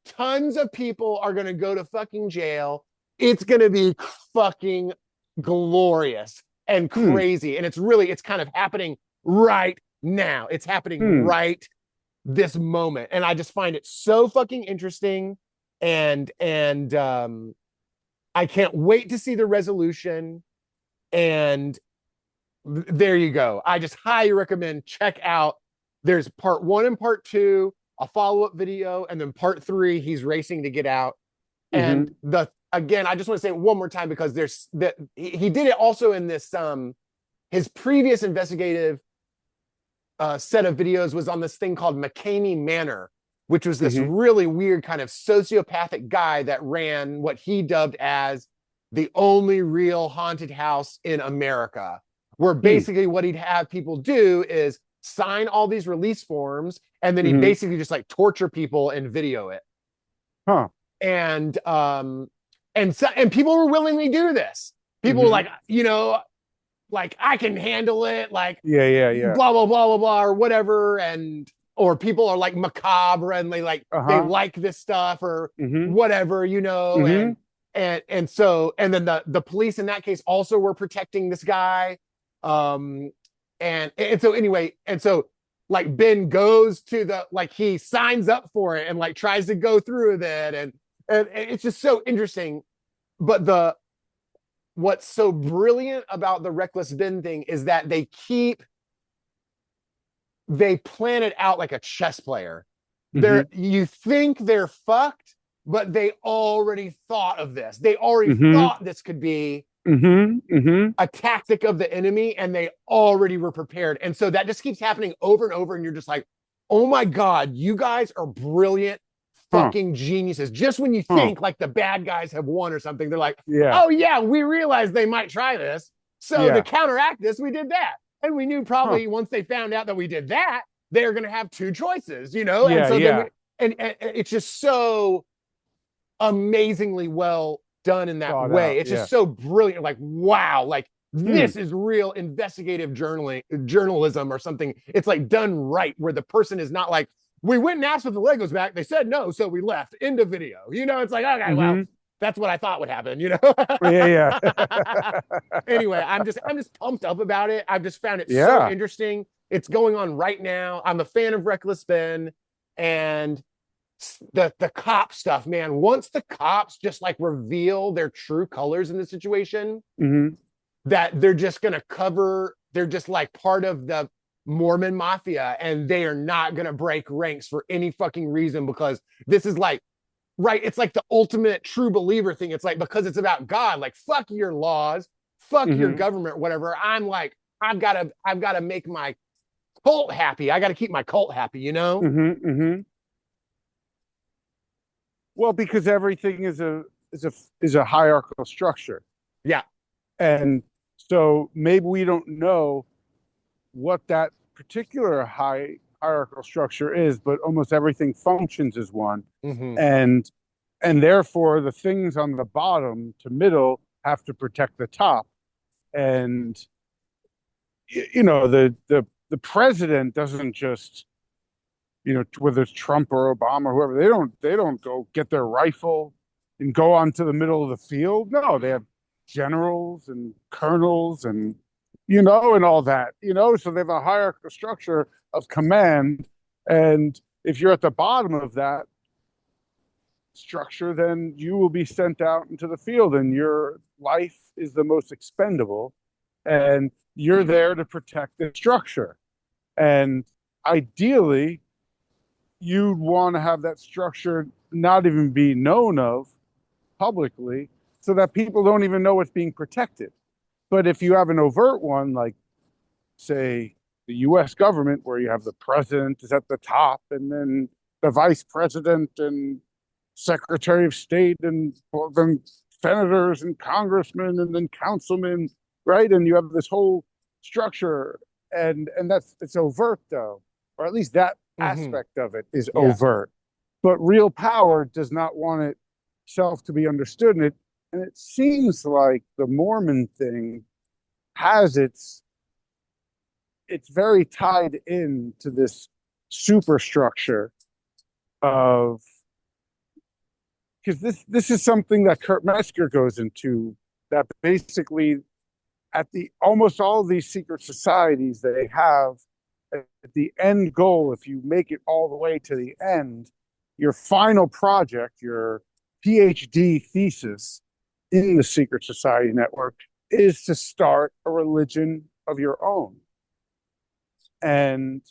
Tons of people are going to go to fucking jail. It's going to be fucking glorious and crazy. And it's kind of happening right now. It's happening right this moment. And I just find it so fucking interesting. And I can't wait to see the resolution. And there you go. I just highly recommend check out. There's part 1 and part 2, a follow-up video, and then part 3, he's racing to get out. And again, I just want to say it one more time because he did it also in this his previous investigative set of videos was on this thing called McCamey Manor, which was this really weird kind of sociopathic guy that ran what he dubbed as the only real haunted house in America, where basically what he'd have people do is sign all these release forms, and then he'd basically just like torture people and video it. Huh. And people were willingly do this. People were like, you know, like I can handle it, like yeah. blah blah blah blah blah or whatever, or people are like macabre and they like they like this stuff or whatever, you know, and so then the police in that case also were protecting this guy, and so anyway, and so like Ben goes to he signs up for it and like tries to go through with it, and it's just so interesting. But what's so brilliant about the Reckless Ben thing is that they plan it out like a chess player. You think they're fucked, but they already thought of this. They already thought this could be a tactic of the enemy, and they already were prepared. And so that just keeps happening over and over, and you're just like, oh my God, you guys are brilliant fucking geniuses. Just when you think like the bad guys have won or something, they're like, oh yeah, we realized they might try this. So to counteract this, we did that. And we knew probably once they found out that we did that, they're going to have two choices, you know? And so then and it's just so amazingly well done in that way. It's just so brilliant. Like, wow. Like Hmm. This is real investigative journalism or something. It's like done right, where the person is not like, we went and asked for the Legos back. They said no, so we left. End of video. It's like, okay, well, Hmm. that's what I thought would happen. Yeah, yeah. Anyway, I'm just pumped up about it. I've just found it so Yeah. interesting. It's going on right now. I'm a fan of Reckless Ben, and the cop stuff, man. Once the cops just like reveal their true colors in the situation, Hmm. that they're just gonna cover, they're just like part of the Mormon mafia, and they are not gonna break ranks for any fucking reason, because this is like, right, it's like the ultimate true believer thing. It's like, because it's about God, like fuck your laws, fuck your Hmm. government, whatever. I'm like, I've gotta make my cult happy. I gotta keep my cult happy. Hmm. Hmm. Well, because everything is a hierarchical structure. Yeah. And so maybe we don't know what that particular hierarchical structure is, but almost everything functions as one. Mm-hmm. And and therefore the things on the bottom to middle have to protect the top. And the president doesn't just, whether it's Trump or Obama or whoever, they don't go get their rifle and go onto the middle of the field. No, they have generals and colonels and and all that. So they have a hierarchical structure of command. And if you're at the bottom of that structure, then you will be sent out into the field and your life is the most expendable. And you're there to protect the structure. And ideally, you'd want to have that structure not even be known of publicly so that people don't even know it's being protected. But if you have an overt one, like, say, the US government, where you have the president is at the top, and then the vice president and secretary of state, and then senators and congressmen, and then councilmen, right? And you have this whole structure, and it's overt, though, or at least that Mm-hmm. aspect of it is Yeah. overt. But real power does not want itself to be understood, and it seems like the Mormon thing has it's very tied in to this superstructure of, because this is something that Kurt Metzger goes into, that basically at the almost all of these secret societies, they have at the end goal, if you make it all the way to the end, your final project, your PhD thesis in the secret society network, is to start a religion of your own. And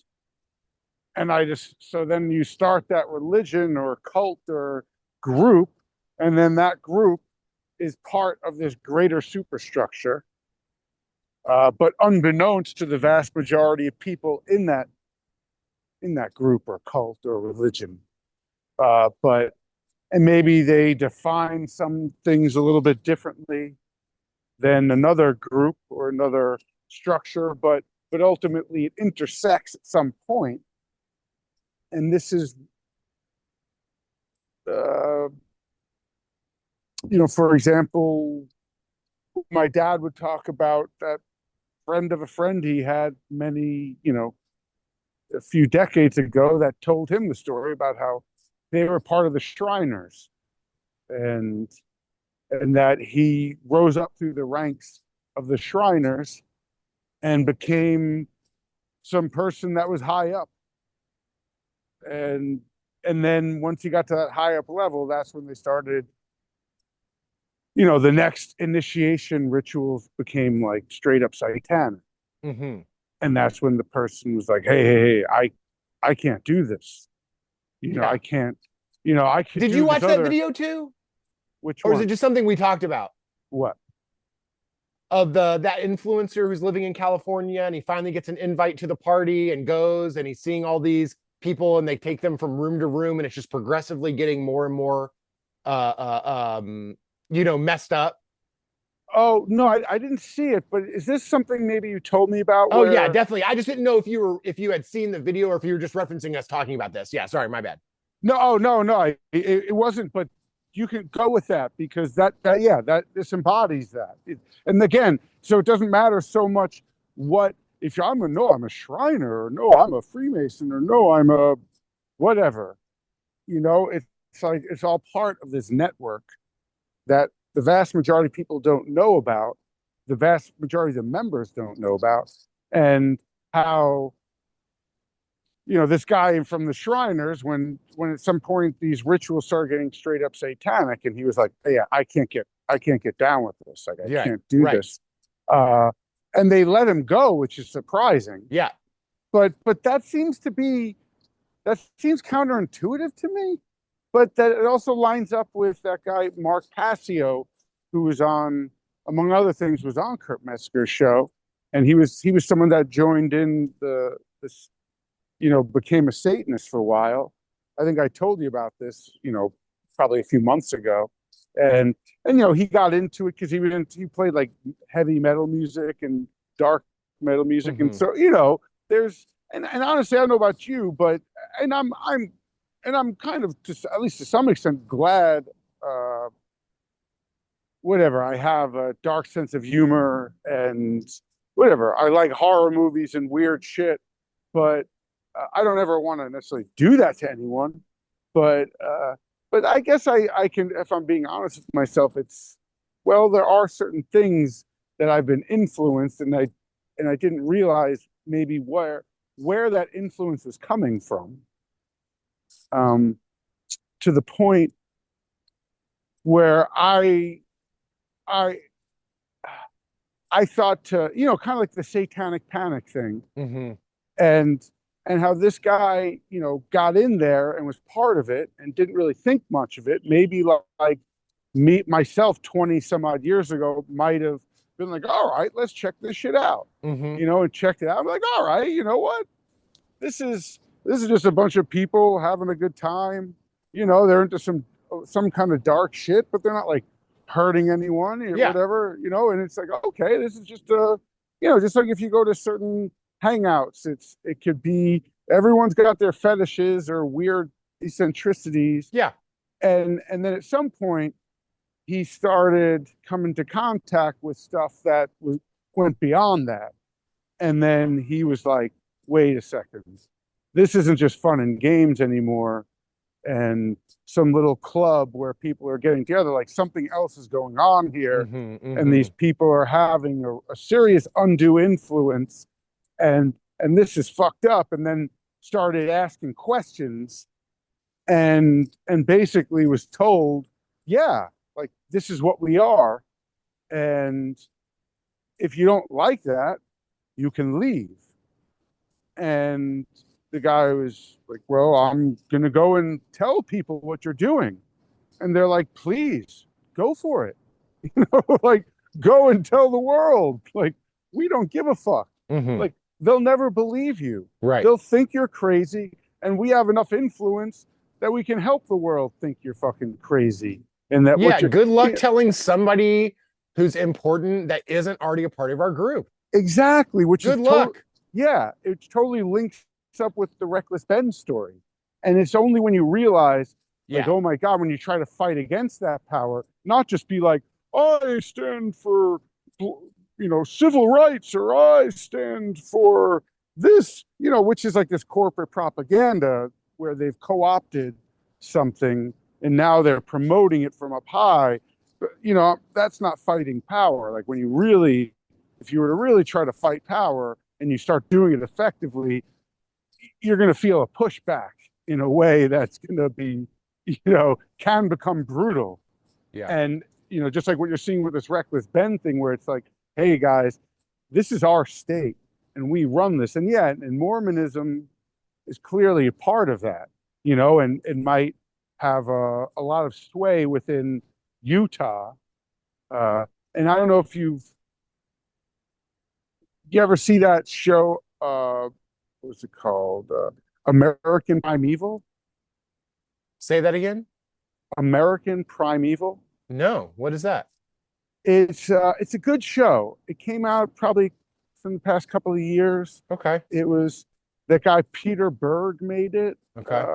so then you start that religion or cult or group, and then that group is part of this greater superstructure. But unbeknownst to the vast majority of people in that group or cult or religion. But and maybe they define some things a little bit differently than another group or another structure, but ultimately it intersects at some point. And this is, uh, for example, my dad would talk about that friend of a friend he had a few decades ago, that told him the story about how they were part of the Shriners, and that he rose up through the ranks of the Shriners and became some person that was high up. And then once he got to that high up level, that's when they started, the next initiation rituals became like straight up satanic. Mm-hmm. And that's when the person was like, hey, I can't do this. Yeah. I can't, I could Did you do this watch that other. video too? Which Or is it one? just something we talked about? What? Of that influencer who's living in California, and he finally gets an invite to the party and goes, and he's seeing all these people, and they take them from room to room, and it's just progressively getting more and more messed up. Oh, no, I didn't see it, but is this something maybe you told me about Oh yeah, where? definitely. I just didn't know if you had seen the video, or if you were just referencing us talking about this. Yeah, sorry, my bad. No, oh, no, it wasn't, but you can go with that because that this embodies that. And again, so it doesn't matter so much what if I'm a Shriner, or no, I'm a Freemason, or no, I'm a whatever. It's like it's all part of this network that the vast majority of people don't know about, the vast majority of the members don't know about, and how this guy from the Shriners, when at some point these rituals started getting straight up satanic, and he was like, "Yeah, I can't get down with this. Like, I can't do this." And they let him go, which is surprising. Yeah. But that seems counterintuitive to me. But that it also lines up with that guy Mark Passio, who was on, among other things, was on Kurt Mesker's show, and he was someone that joined in this, became a Satanist for a while. I think I told you about this, probably a few months ago, and he got into it because he played like heavy metal music and dark metal music, and so there's and honestly, I don't know about you, but I'm kind of, just at least to some extent, glad whatever, I have a dark sense of humor, and whatever, I like horror movies and weird shit, but I don't ever want to necessarily do that to anyone. But I guess I can, if I'm being honest with myself, there are certain things that I've been influenced, and I didn't realize maybe where that influence was coming from, to the point where I thought, to kind of like the satanic panic thing, and how this guy got in there and was part of it and didn't really think much of it. Maybe like me myself 20 some odd years ago might have been like, all right, let's check this shit out, and checked it out. I'm like, all right, you know what, this is just a bunch of people having a good time. They're into some kind of dark shit, but they're not like hurting anyone or whatever, and it's like, okay, this is just just like if you go to certain hangouts, it could be everyone's got their fetishes or weird eccentricities. Yeah. And then at some point he started coming to contact with stuff that went beyond that. And then he was like, wait a second, this isn't just fun and games anymore, and some little club where people are getting together. Like, something else is going on here, and these people are having a serious undue influence, and this is fucked up. And then started asking questions, and basically was told, yeah, like, this is what we are, and if you don't like that, you can leave. And the guy was like, well, I'm going to go and tell people what you're doing. And they're like, please, go for it. Like, go and tell the world. Like, we don't give a fuck. Like, they'll never believe you. Right. They'll think you're crazy. And we have enough influence that we can help the world think you're fucking crazy. And that good luck telling somebody who's important that isn't already a part of our group. Exactly. Good luck. It totally links up with the Reckless Ben story. And it's only when you realize, like, oh my God, when you try to fight against that power, not just be like, I stand for, civil rights, or I stand for this, which is like this corporate propaganda where they've co-opted something and now they're promoting it from up high. But, that's not fighting power. Like, when if you were to really try to fight power and you start doing it effectively, you're going to feel a pushback in a way that's going to be, can become brutal. Yeah. And, just like what you're seeing with this Reckless Ben thing, where it's like, hey guys, this is our state and we run this. And and Mormonism is clearly a part of that, and it might have a lot of sway within Utah. And I don't know if you ever see that show, what was it called? American Primeval? Say that again? American Primeval? No. What is that? It's a good show. It came out probably in the past couple of years. Okay. It was that guy Peter Berg made it. Okay.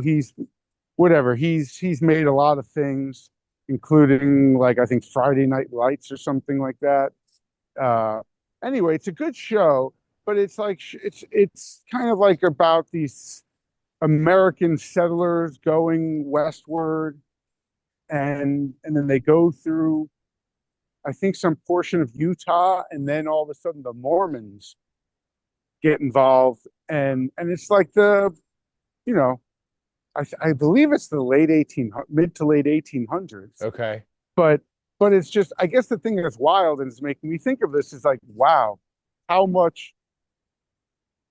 He's whatever. He's made a lot of things, including like I think Friday Night Lights or something like that. Uh, anyway, it's a good show, but it's like it's kind of like about these American settlers going westward, and then they go through I think some portion of Utah, and then all of a sudden the Mormons get involved, and it's like the you know I believe it's the mid to late 1800s, Okay. but it's just I guess the thing that's wild and is making me think of this is like wow, how much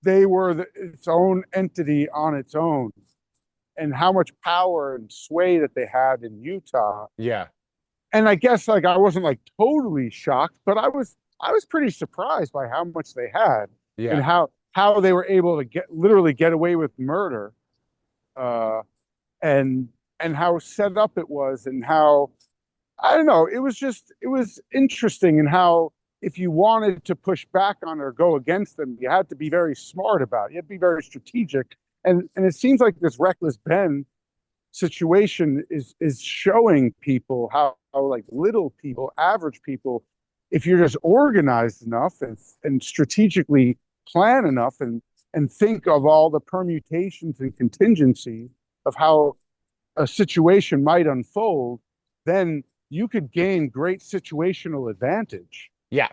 they were its own entity on its own, and how much power and sway that they had in Utah. Yeah. And I guess like I wasn't like totally shocked, but I was pretty surprised by how much they had and Yeah. how they were able to literally get away with murder, uh, and how set up it was, and how I don't know, it was interesting, and how if you wanted to push back on or go against them, you had to be very smart about it. You had to be very strategic, and it seems like this Reckless Ben situation is showing people how like little people, average people, if you're just organized enough and strategically plan enough and think of all the permutations and contingencies of how a situation might unfold, then you could gain great situational advantage. Yeah.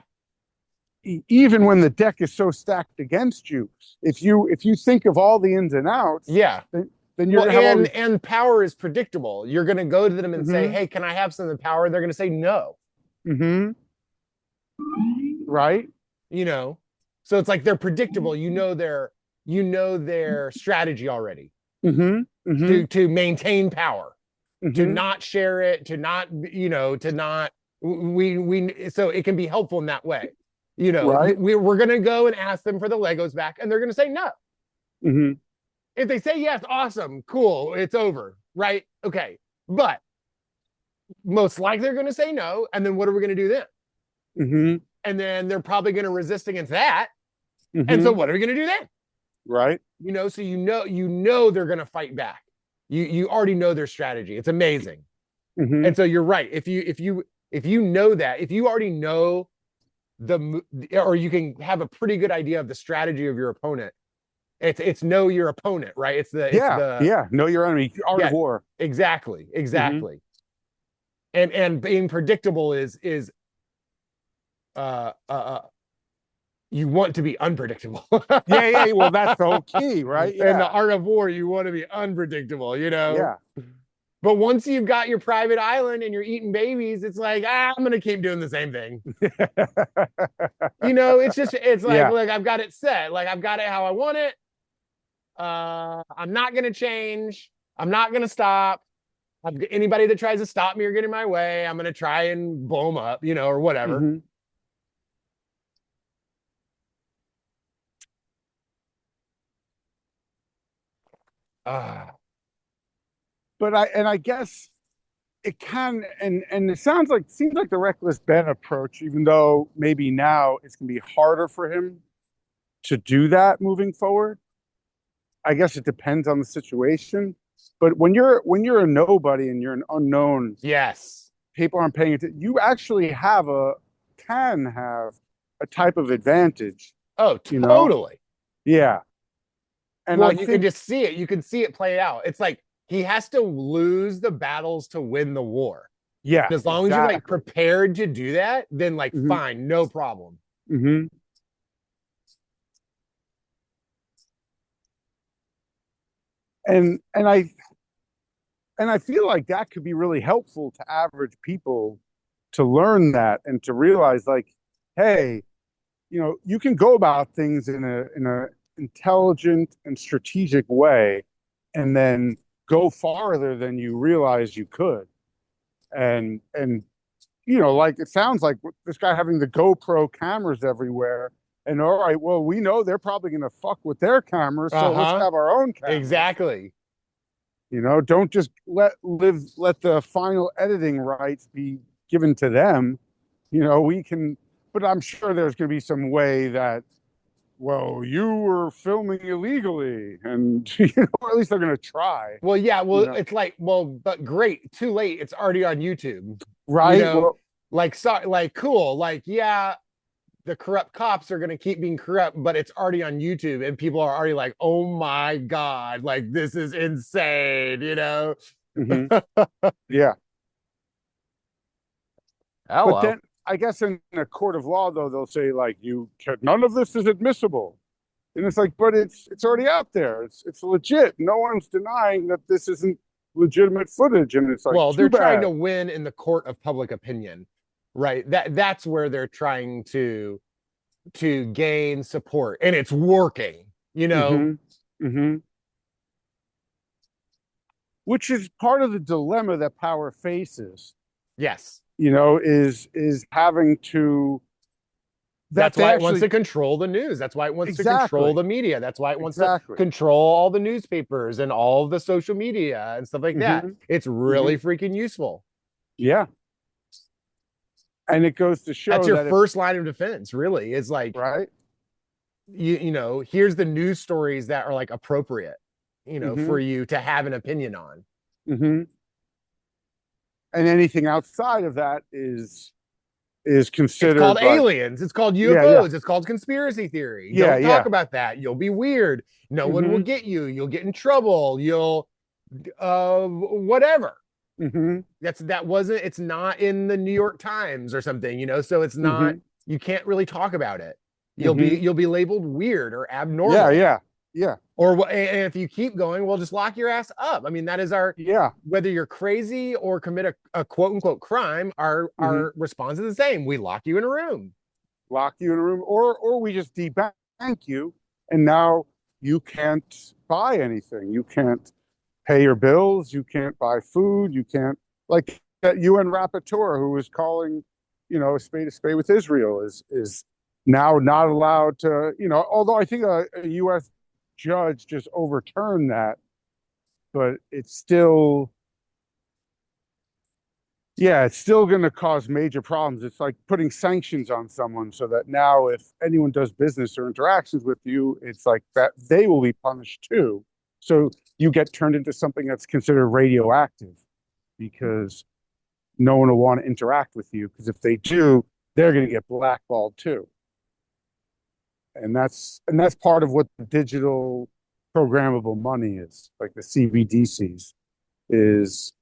Even when the deck is so stacked against you, if you think of all the ins and outs, Yeah. then you're Well, gonna have all and power is predictable. You're going to go to them and say, Mhm. "Hey, can I have some of the power?" They're going to say no. Mm-hmm. Right. You know, so it's like they're predictable. You know their strategy already Mm-hmm. Mm-hmm. to maintain power, to Mm-hmm. not share it, to not to not we so it can be helpful in that way. Right. We're going to go and ask them for the Legos back, and they're going to say no. Mm-hmm. If they say yes, awesome, cool, it's over, right? Okay, but most likely they're going to say no, and then what are we going to do then? Mm-hmm. And then they're probably going to resist against that, and so Mm-hmm. what are we going to do then? Right. So they're going to fight back. You already know their strategy. It's amazing. Mm-hmm. And so you're right. If you know that, if you already know or you can have a pretty good idea of the strategy of your opponent, it's know your opponent, right? Yeah. Know your enemy. Art Yeah, of war. exactly. Mm-hmm. And being predictable is uh uh, uh you want to be unpredictable. Yeah. Well, that's the whole key, right? In the Yeah. art of war, you want to be unpredictable. Yeah. But once you've got your private island and you're eating babies, it's like, I'm gonna keep doing the same thing. It's like, Yeah. look, I've got it set. Like I've got it how I want it. I'm not gonna change. I'm not gonna stop. Anybody that tries to stop me or get in my way, I'm gonna try and blow them up, or whatever. Mm-hmm. Ah, But I guess it can, and it seems like the Reckless Ben approach, even though maybe now it's gonna be harder for him to do that moving forward. I guess it depends on the situation. But when you're a nobody and you're an unknown, yes. people aren't paying attention. You actually can have a type of advantage, Oh, you know? totally. Yeah. And Well, I you can think, just see it. You can see it play out. It's like he has to lose the battles to win the war. yeah, As long as you're like exactly. prepared to do that, then like Hmm. fine, no problem. Hmm. And I feel like that could be really helpful to average people to learn that and to realize like, hey, you can go about things in a intelligent and strategic way, and then go farther than you realize you could. And like it sounds like this guy having the GoPro cameras everywhere. And all right, well, we know they're probably going to fuck with their cameras, so let's Uh-huh. have our own cameras. Exactly. Don't just let the final editing rights be given to them. We can, but I'm sure there's going to be some way that well, you were filming illegally, and or at least they're gonna try. Well, yeah, You well, know, it's like, well, but great, too late. It's already on YouTube. You right? know, Well, like so, like cool, like yeah, the corrupt cops are gonna keep being corrupt, but it's already on YouTube, and people are already like, oh my god, like this is insane. hmm yeah. Oh But well. then I guess in a court of law, though, they'll say like, none of this is admissible, and it's like, but it's already out there. It's legit. No one's denying that this isn't legitimate footage, and it's like, Well, they're too trying bad. to win in the court of public opinion, right? That's where they're trying to gain support, and it's working. hmm hmm Which is part of the dilemma that power faces. Yes. Is having to that That's they why it wants actually to control the news. That's why it wants to control exactly the media. That's why it wants to exactly. control all the newspapers and all of the social media and stuff like that. hmm It's hmm really freaking useful. Yeah, and it goes to That's show your that if first line of defense, really. Is like right. here's the news stories that are like appropriate, for hmm you to have an opinion on. hmm and anything outside of that is It's called considered like aliens. It's called yeah yeah UFOs. It's called conspiracy theory. yeah Don't talk yeah about that. You'll be weird. No one will hmm get you. You'll get in trouble. You'll whatever. hmm That wasn't, it's not in the New York Times or something, so it's not, hmm you can't really talk about it. hmm You'll be labeled weird or yeah abnormal. yeah yeah Or and if you keep going, well, just lock your ass up. I mean, that is our, yeah whether you're crazy or commit a quote unquote crime, hmm our response is the same. We lock you in a room. lock you in a room, or we just debank you, and now you can't buy anything. You can't pay your bills. You can't buy food. You can't, like that UN rapporteur who was calling, a spade with Israel is now not allowed to, although I think a U.S. judge just overturned that, but it's still, yeah, it's still going to cause major problems. It's like putting sanctions on someone so that now if anyone does business or interactions with you, it's like that they will be punished too. So you get turned into something that's considered radioactive because no one will want to interact with you because if they do, they're going to get blackballed too. And that's part of what the digital programmable money is, like the CBDCs, is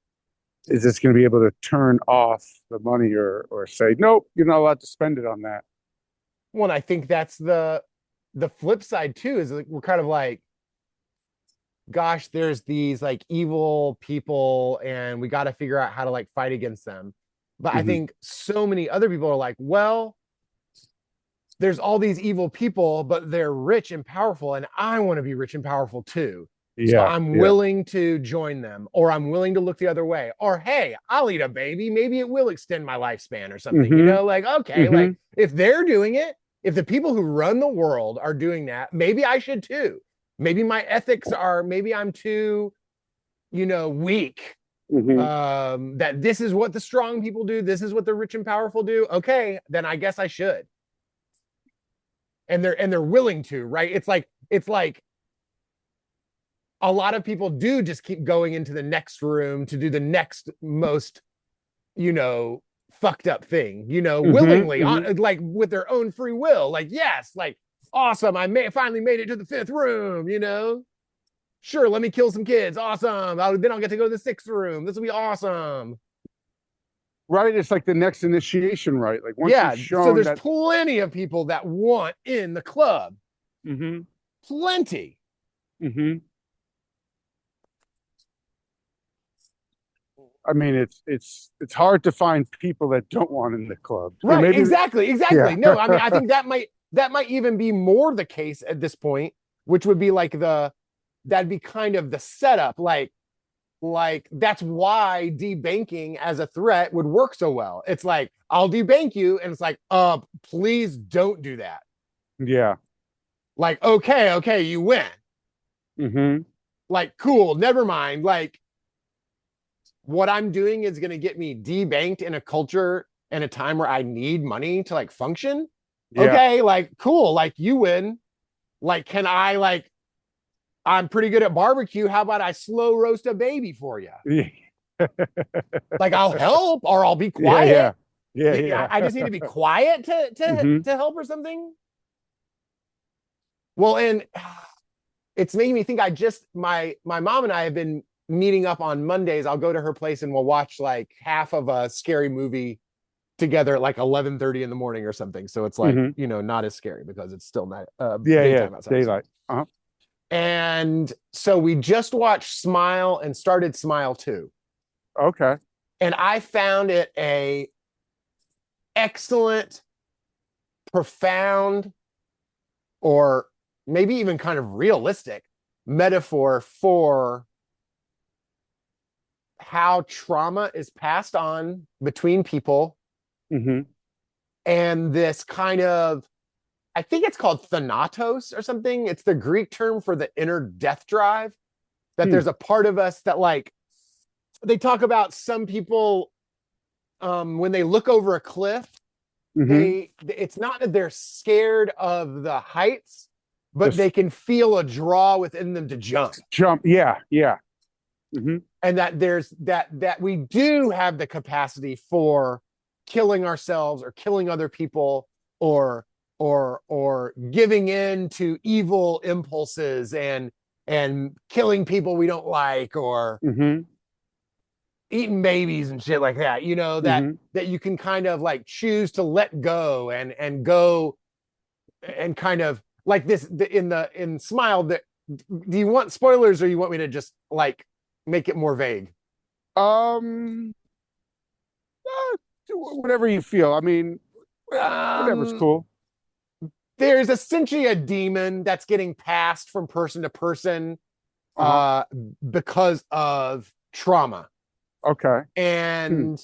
is this going to be able to turn off the money or say nope, you're not allowed to spend it on that. Well, and I think that's the flip side too, is like we're kind of like, gosh, there's these like evil people and we got to figure out how to like fight against them. But I Mm-hmm. think so many other people are like, well, there's all these evil people, but they're rich and powerful, and I want to be rich and powerful too. So Yeah, I'm yeah. willing to join them, or I'm willing to look the other way. Or hey, I'll eat a baby. Maybe it will extend my lifespan or something. Mm-hmm. Like, okay, Mm-hmm. like if they're doing it, if the people who run the world are doing that, maybe I should too. Maybe my ethics are, maybe I'm too, weak. Mm-hmm. That this is what the strong people do, this is what the rich and powerful do. Okay, then I guess I should. And they're willing to, right? It's like a lot of people do just keep going into the next room to do the next most, you know, fucked up thing, Mm-hmm. willingly, Mm-hmm. on like with their own free will. Like, yes, like awesome, finally made it to the fifth room. Sure, let me kill some kids. Awesome. Then I'll get to go to the sixth room. This will be awesome. Right. It's like the next initiation, right? Like once you've Yeah. So shown there's that. plenty of people that want in the club. Mm-hmm. Plenty. Mm-hmm. I mean, it's hard to find people that don't want in the club. Or Right. maybe, Exactly. yeah. Exactly. No, I mean, I think that might even be more the case at this point, which would be like that'd be kind of the setup. Like that's why debanking as a threat would work so well. It's like, I'll debank you, and it's like, please don't do that. Yeah. Like, okay, you win. Mm-hmm. Like, cool, never mind. Like, what I'm doing is gonna get me debanked in a culture and a time where I need money to like function. Yeah. Okay, like cool, like you win. Like, can I like? I'm pretty good at barbecue. How about I slow roast a baby for you? Yeah. Like, I'll help or I'll be Yeah, quiet. yeah. Yeah, Yeah, I yeah. just need to be quiet Hmm. to help or something. Well, and it's making me think. My mom and I have been meeting up on Mondays. I'll go to her place and we'll watch like half of a scary movie together at like 11:30 in the morning or something. So it's like, Hmm. not as scary because it's still night Yeah, yeah. daytime outside. Daylight. Uh-huh. And so we just watched Smile and started Smile 2. Okay. And I found it a excellent, profound, or maybe even kind of realistic metaphor for how trauma is passed on between people, Hmm. and this kind of, I think it's called thanatos or something. It's the Greek term for the inner death drive, that Hmm. there's a part of us that, like, they talk about some people, when they look over a cliff, Hmm. it's not that they're scared of the heights, but they Just can feel a draw within them to jump. jump. Yeah, yeah. Hmm. And that there's that we do have the capacity for killing ourselves or killing other people, or giving in to evil impulses and killing people we don't like, or Hmm. eating babies and shit like that, Hmm. that you can kind of like choose to let go and go, and kind of like this in Smile. That, do you want spoilers or you want me to just like make it more vague? Um, whatever you feel. I mean, whatever's um cool. there's essentially a demon that's getting passed from person to person, Uh-huh. uh because of trauma, Okay. Hmm.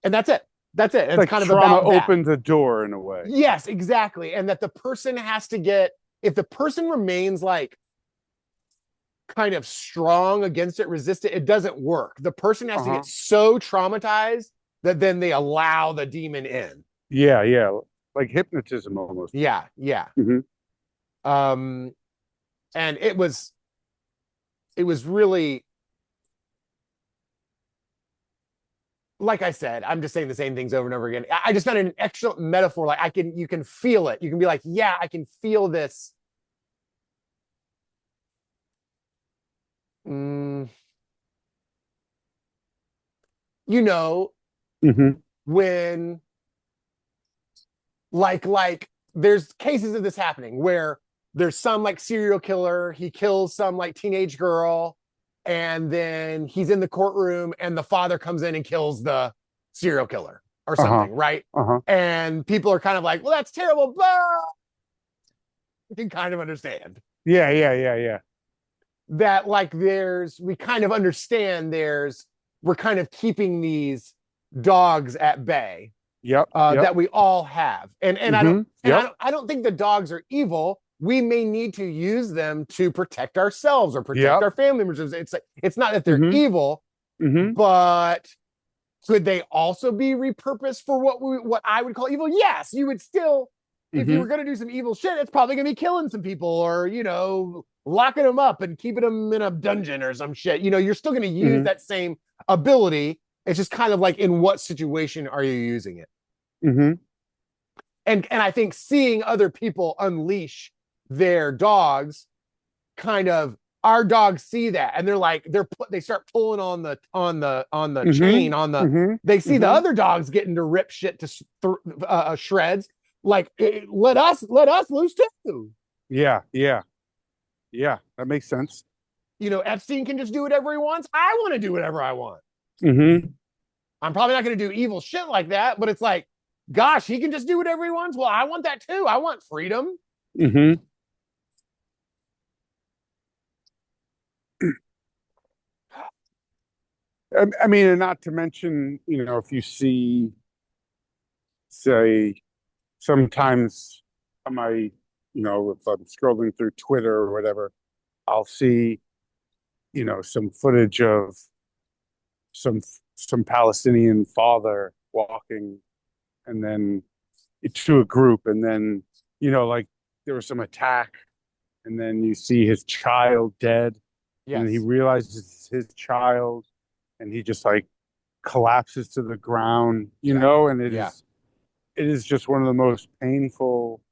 and that's it. It's Like kind of trauma about that. opens a door in a way. Yes, exactly. And that the person has to get, if the person remains like kind of strong against it, resistant, it doesn't work. The person has to get Uh-huh. so traumatized that then they allow the demon in. Yeah, yeah. Like hypnotism almost. Yeah, yeah. Hmm. Um, and it was really, like I said, I'm just saying the same things over and over again. I just found an excellent metaphor. Like, you can feel it. You can be like, yeah, I can feel this. Mm, you know, Hmm. when like there's cases of this happening where there's some like serial killer, he kills some like teenage girl, and then he's in the courtroom and the father comes in and kills the serial killer or Uh-huh. something, right? Uh-huh. And people are kind of like, well, that's terrible, but you can kind of understand Yeah, yeah, yeah, yeah. that, like, we kind of understand we're kind of keeping these dogs at bay, Yep, yep. that we all have. And I don't Hmm. and I Yep. don't I don't think the dogs are evil. We may need to use them to protect ourselves or protect Yep. our family members. It's not that they're Hmm. evil, Hmm. but could they also be repurposed for what I would call evil? Yes, you would still, if you Hmm. were going to do some evil shit, it's probably going to be killing some people, or locking them up and keeping them in a dungeon or some shit. You're still going to use Hmm. that same ability. It's just kind of like, in what situation are you using it? Hmm. And I think seeing other people unleash their dogs, kind of, our dogs see that, and they're like, they start pulling on the Hmm. chain, Hmm. they see the Hmm. other dogs getting to rip shit to shreds. Like, let us loose too. Yeah, yeah, yeah. That makes sense. Epstein can just do whatever he wants. I want to do whatever I want. Hmm. I'm probably not going to do evil shit like that, but it's like, gosh, he can just do whatever he wants. Well, I want that too. I want freedom. Hmm. I mean, and not to mention, if you see, say, sometimes on my, if I'm scrolling through Twitter or whatever, I'll see, some footage of some some Palestinian father walking, and then to a group, and then like there was some attack, and then you see his child dead, and then he Yes. realizes it's his child, and he just like collapses to the ground, Yeah. and Yeah. it is just one of the most painful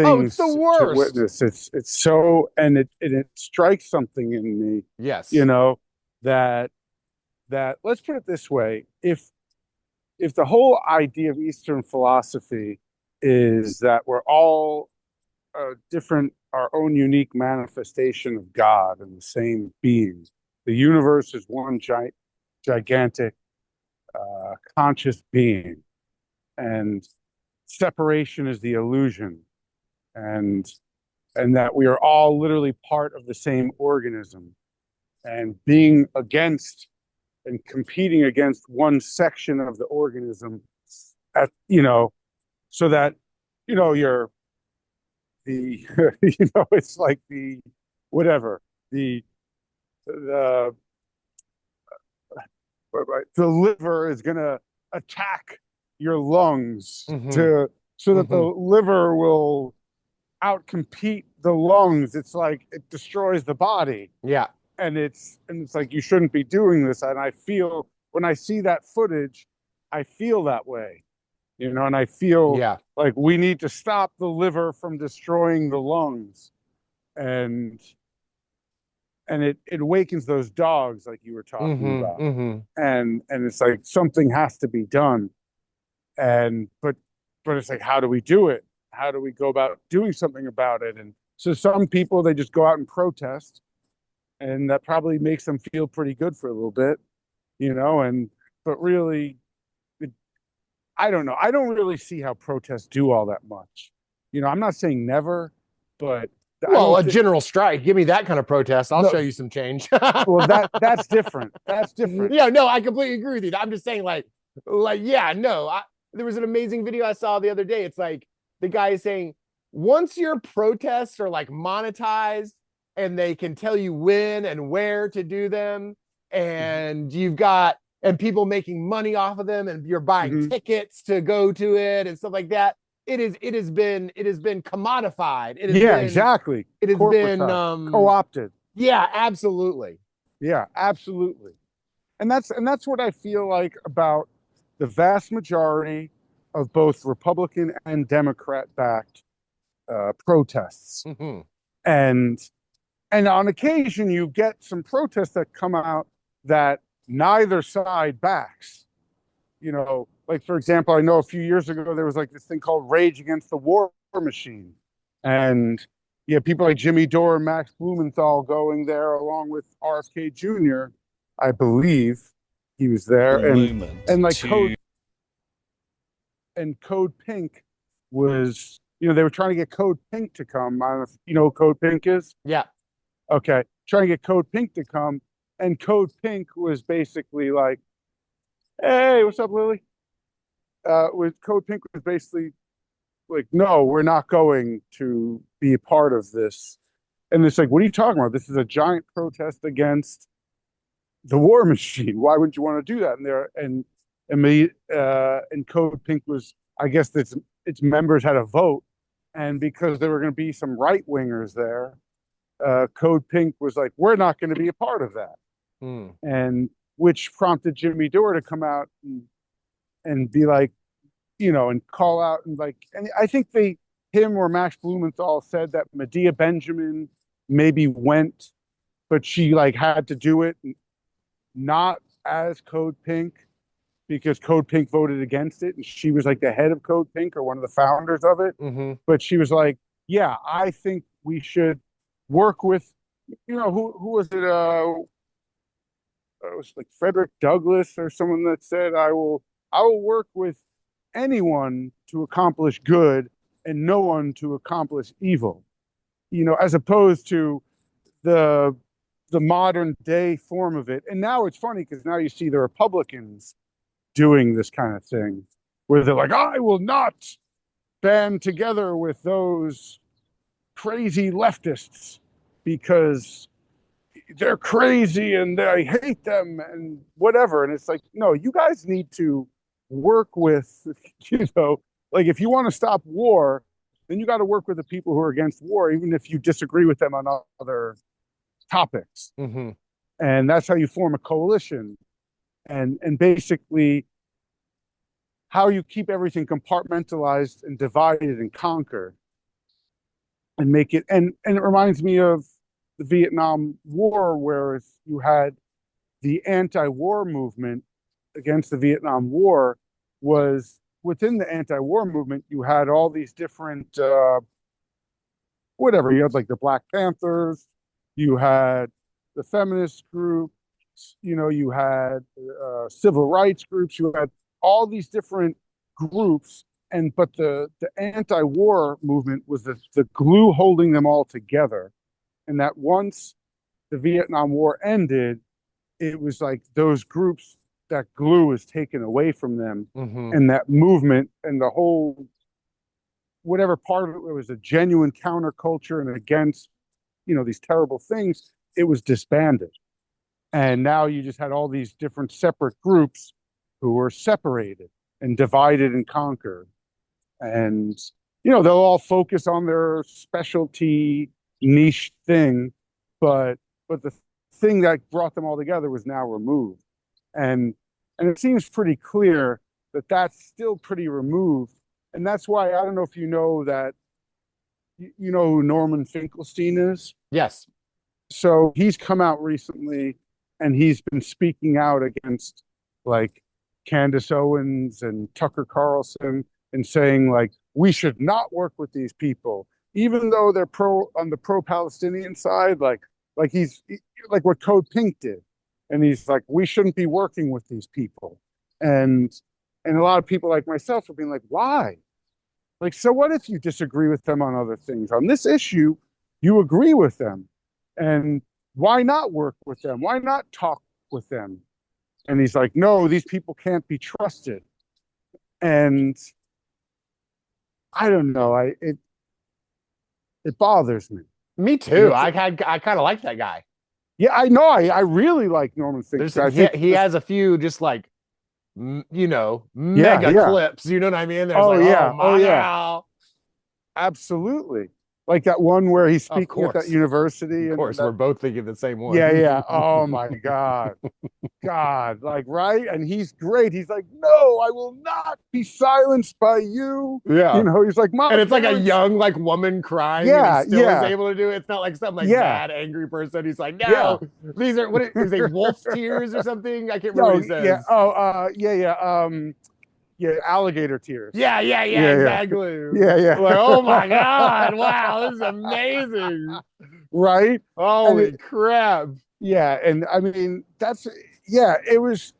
Oh, it's the things to worst. witness. It's so, and it strikes something in me, you Yes. know, that let's put it this way: if the whole idea of Eastern philosophy is that we're all different, our own unique manifestation of God and the same being, the universe is one gigantic conscious being, and separation is the illusion, and that we are all literally part of the same organism, and being against and competing against one section of the organism at so that you're the it's like the whatever the the liver is going to attack your lungs Mm-hmm. to so that the Mm-hmm. liver will outcompete the lungs. It's like it destroys the body, Yeah. and it's like you shouldn't be doing this. And I feel when I see that footage, I feel that way, and I feel Yeah. like we need to stop the liver from destroying the lungs, and it awakens those dogs like you were talking Mm-hmm. about, Mm-hmm. and it's like something has to be done, and but it's like, how do we do it? How do we go about doing something about it? And so some people, they just go out and protest, and that probably makes them feel pretty good for a little bit, and but really it, I don't know, I don't really see how protests do all that much. I'm not saying never, but I Well, don't a think general strike. Give me that kind of protest. I'll no. show you some change. Well, that's different. That's different. Yeah, no, I completely agree with you. I'm just saying, yeah, no. There was an amazing video I saw the other day. It's like the guy is saying, once your protests are like monetized and they can tell you when and where to do them, Mm-hmm. and and people making money off of them, and you're buying Mm-hmm. tickets to go to it and stuff like that. It has been commodified. Yeah, exactly. It has been Corporatized, co-opted. yeah, absolutely. Yeah, absolutely. And that's what I feel like about the vast majority of both Republican and Democrat backed protests. Mm-hmm. And on occasion you get some protests that come out that neither side backs. Like for example, I know a few years ago there was like this thing called Rage Against the War Machine, and people like Jimmy Dore and Max Blumenthal going there along with RFK Jr. I believe he was there, and moment like to Code Pink was, they were trying to get Code Pink to come. I don't know if you know who Code Pink is. Yeah. Okay, trying to get Code Pink to come, and Code Pink was basically like, "Hey, what's up, Lily?" With Code Pink was basically like, "No, we're not going to be a part of this." And it's like, "What are you talking about? This is a giant protest against the war machine. Why wouldn't you want to do that?" And Code Pink was, I guess, its members had a vote, and because there were going to be some right wingers there, Code Pink was like, "We're not going to be a part of that," Hmm. and which prompted Jimmy Dore to come out and be like, and call out, and like, and I think him or Max Blumenthal said that Medea Benjamin maybe went, but she like had to do it not as Code Pink because Code Pink voted against it, and she was like the head of Code Pink or one of the founders of it. Mm-hmm. But she was like, "Yeah, I think we should work with, who was it? It was like Frederick Douglass or someone that said, I will work with anyone to accomplish good and no one to accomplish evil." As opposed to the modern day form of it. And now it's funny because now you see the Republicans doing this kind of thing where they're like, "I will not band together with those crazy leftists because they're crazy and I hate them and whatever." And it's like, no, you guys need to work with, like if you want to stop war, then you got to work with the people who are against war, even if you disagree with them on other topics. Mm-hmm. And that's how you form a coalition. And basically how you keep everything compartmentalized and divided and conquered and make it. And it reminds me of the Vietnam War, where you had the anti-war movement against the Vietnam War. Was within the anti-war movement, you had all these different whatever. You had like the Black Panthers, you had the feminist group, you had civil rights groups, you had all these different groups, but the anti-war movement was the glue holding them all together. And that once the Vietnam War ended, it was like those groups, that glue was taken away from them, Mm-hmm. and that movement and the whole whatever part of it was a genuine counterculture and against these terrible things, it was disbanded. And now you just had all these different separate groups who were separated and divided and conquered. And they'll all focus on their specialty niche thing, but the thing that brought them all together was now removed. And it seems pretty clear that that's still pretty removed. And that's why, I don't know if you know that, you know who Norman Finklestein is? Yes. So he's come out recently and he's been speaking out against like Candace Owens and Tucker Carlson, and saying like, we should not work with these people, even though they're on the pro-Palestinian side, like he's like what Code Pink did. And he's like, we shouldn't be working with these people. And a lot of people like myself are being like, why? Like, so what if you disagree with them on other things? On this issue, you agree with them. And why not work with them? Why not talk with them? And he's like, no, these people can't be trusted. And I don't know. It bothers me. Me too. I kind of like that guy. Yeah, I know. I really like Norman Finkelstein. He has a few just like yeah, mega yeah. clips. You know what I mean? There's Oh like, yeah, oh my oh yeah, God. absolutely. Like that one where he's Of speaking at that course. university, Of and course, that, we're both thinking the same one. yeah, yeah. Oh my God. God, like, right? And he's great. He's like, no, I will not be silenced by you. Yeah. He's like, my And it's like a parents. young like woman crying, and he Yeah, still is yeah, able to do it. It's not like some like yeah, mad angry person. He's like, yeah. no, these are what is a wolf's tears or something? I can't remember what Yo, he yeah. says. Oh, yeah, yeah. Yeah, alligator tears. Yeah, Yeah, yeah, exactly. yeah, Like, oh my yeah. God, wow, this is amazing. Right? And Holy crap. yeah, and I mean, it was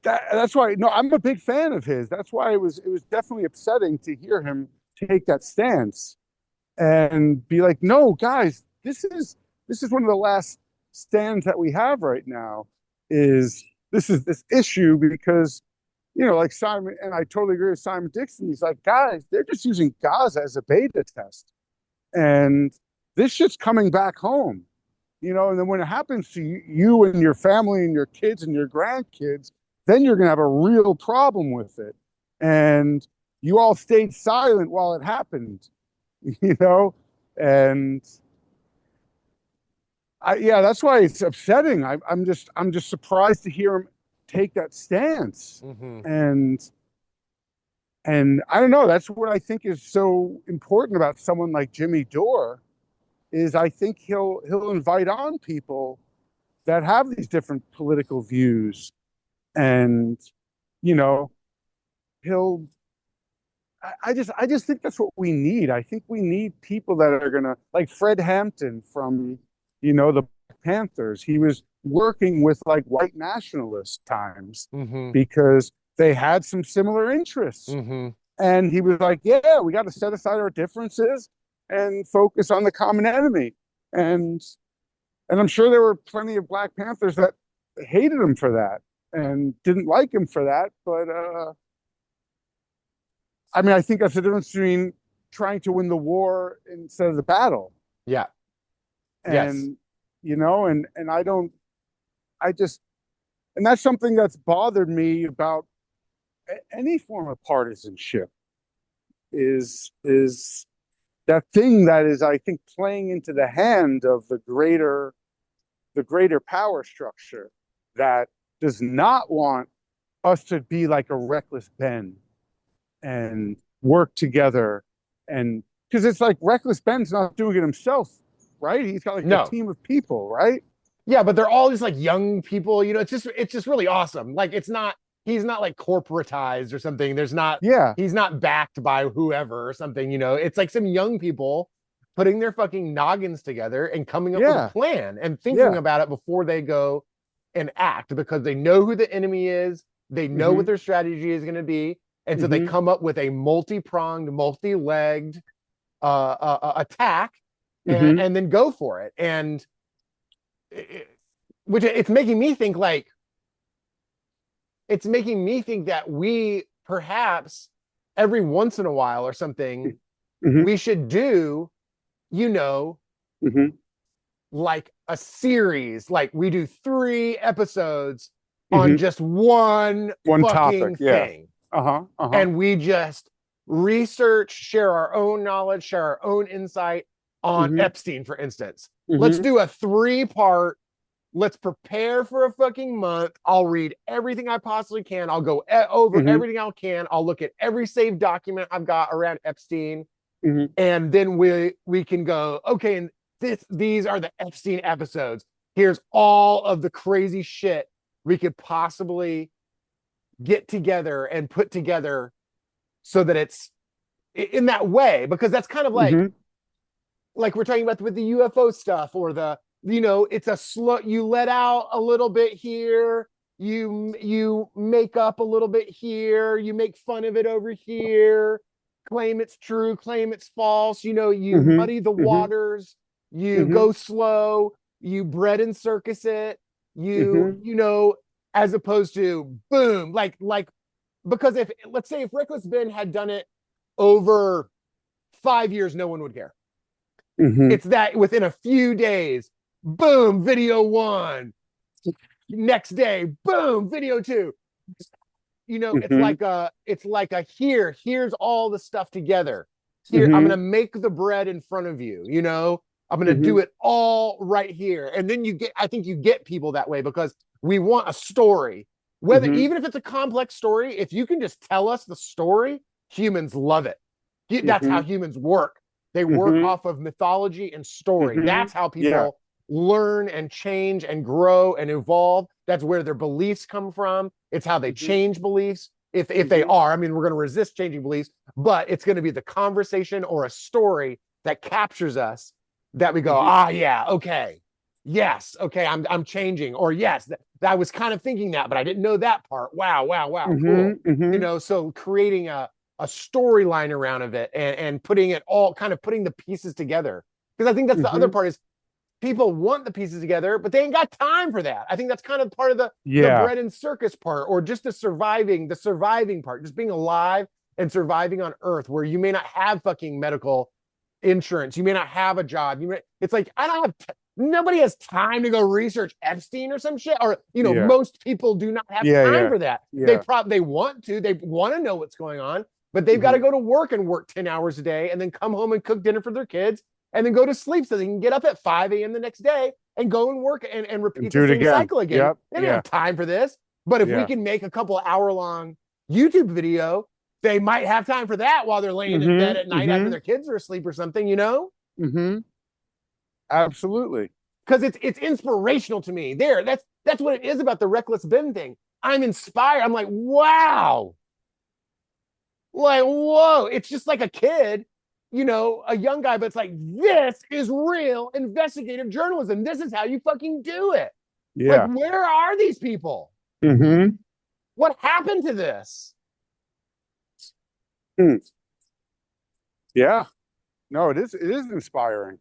that's why, no, I'm a big fan of his. That's why it was definitely upsetting to hear him take that stance and be like, no, guys, this is one of the last stands that we have right now. Is this issue, because like Simon, and I totally agree with Simon Dixon. He's like, guys, they're just using Gaza as a beta test, and this shit's coming back home. And then when it happens to you and your family and your kids and your grandkids, then you're going to have a real problem with it. And you all stayed silent while it happened, and that's why it's upsetting. I'm just surprised to hear him take that stance. Mm-hmm. And I don't know. That's what I think is so important about someone like Jimmy Dore, is I think he'll invite on people that have these different political views, and he'll. I just think that's what we need. I think we need people that are gonna, like Fred Hampton from the Panthers. He was working with like white nationalist times, Mm-hmm. because they had some similar interests. Mm-hmm. And he was like, yeah, we got to set aside our differences and focus on the common enemy. And I'm sure there were plenty of Black Panthers that hated him for that and didn't like him for that. But I mean, I think that's the difference between trying to win the war instead of the battle. Yeah. And and and that's something that's bothered me about any form of partisanship, is that thing that is, I think, playing into the hand of the greater power structure that does not want us to be like a reckless Ben and work together. And because it's like reckless Ben's not doing it himself, right? He's got like a No. team of people, right? Yeah, but they're all just like young people, it's just really awesome. Like he's not like corporatized or something. Yeah, He's not backed by whoever or something. It's like some young people putting their fucking noggins together and coming up with a yeah, plan and thinking yeah. about it before they go and act, because they know who the enemy is, they know what Mm-hmm. their strategy is going to be, and so they Mm-hmm. come up with a multi-pronged, multi-legged attack, Mm-hmm. and then go for it. And it, which it's making me think like it's making me think that we perhaps every once in a while or something Mm-hmm. we should do, you know, Mm-hmm. like a series, like we do 3 episodes on Mm-hmm. just one One topic. fucking Yeah. thing. Uh-huh. Uh-huh. And we just research, share our own knowledge, share our own insight on Mm-hmm. Epstein, for instance. Let's Mm-hmm. do a 3-part. Let's prepare for a fucking month. I'll read everything I possibly can. I'll go over Mm-hmm. everything I can. I'll look at every saved document I've got around Epstein. Mm-hmm. And then we can go, okay, and these are the Epstein episodes. Here's all of the crazy shit we could possibly get together and put together so that it's in that way, because that's kind of Mm-hmm. like we're talking about with the UFO stuff, or it's a slow, you let out a little bit here, you make up a little bit here, you make fun of it over here, claim it's true, claim it's false, you Mm-hmm. muddy the Mm-hmm. waters, you Mm-hmm. go slow, you bread and circus it, Mm-hmm. as opposed to boom, like because if, let's say, if Reckless Ben had done it over 5 years, no one would care. Mm-hmm. It's that within a few days, boom, video 1. Next day, boom, video 2. Mm-hmm. It's like a here's all the stuff together. Here, I'm Mm-hmm. gonna make the bread in front of you, I'm gonna Mm-hmm. do it all right here. And then I think you get people that way because we want a story. Whether Mm-hmm. even if it's a complex story, if you can just tell us the story, humans love it. That's Mm-hmm. how humans work. They work Mm-hmm. off of mythology and story. Mm-hmm. That's how Yeah. people learn and change and grow and evolve. That's where their beliefs come from. It's how they Mm-hmm. change beliefs. If they Mm-hmm. are, I mean, we're going to resist changing beliefs, but it's going to be the conversation or a story that captures us, that we go, Mm-hmm. ah, yeah, okay, yes, okay, I'm changing, or yes, I was kind of thinking that, but I didn't know that part. Wow, wow, wow, cool. Mm-hmm. Mm-hmm. So creating a storyline around of it, and putting it all, kind of putting the pieces together, because I think that's the other Mm-hmm. part is people want the pieces together, but they ain't got time for that. I think that's kind of part of the Yeah. bread and circus part, or just the surviving part, just being alive and surviving on Earth, where you may not have fucking medical insurance, you may not have a job. It's like, I don't have. Nobody has time to go research Epstein or some shit, or Yeah. most people do not have Yeah. time Yeah. for that. Yeah. They want to, they want to know what's going on, but they've got to Mm-hmm. go to work and work 10 hours a day, and then come home and cook dinner for their kids, and then go to sleep so they can get up at 5 a.m. the next day and go and work and And repeat the do it same again. cycle again. Yep. They don't Yeah. have time for this. But if we Yeah. can make a couple hour-long YouTube video, they might have time for that while they're laying in bed Mm-hmm. at night after Mm-hmm. their kids are asleep or something, Mm-hmm. Absolutely. because it's inspirational to me. That's what it is about the Reckless Ben thing. I'm inspired. I'm like, wow. Like, whoa. It's just like a kid, a young guy, but it's like, this is real investigative journalism. This is how you fucking do it. Like, Yeah. where are these people? Mm-hmm. What happened to this? Hmm. Yeah. No, it is inspiring.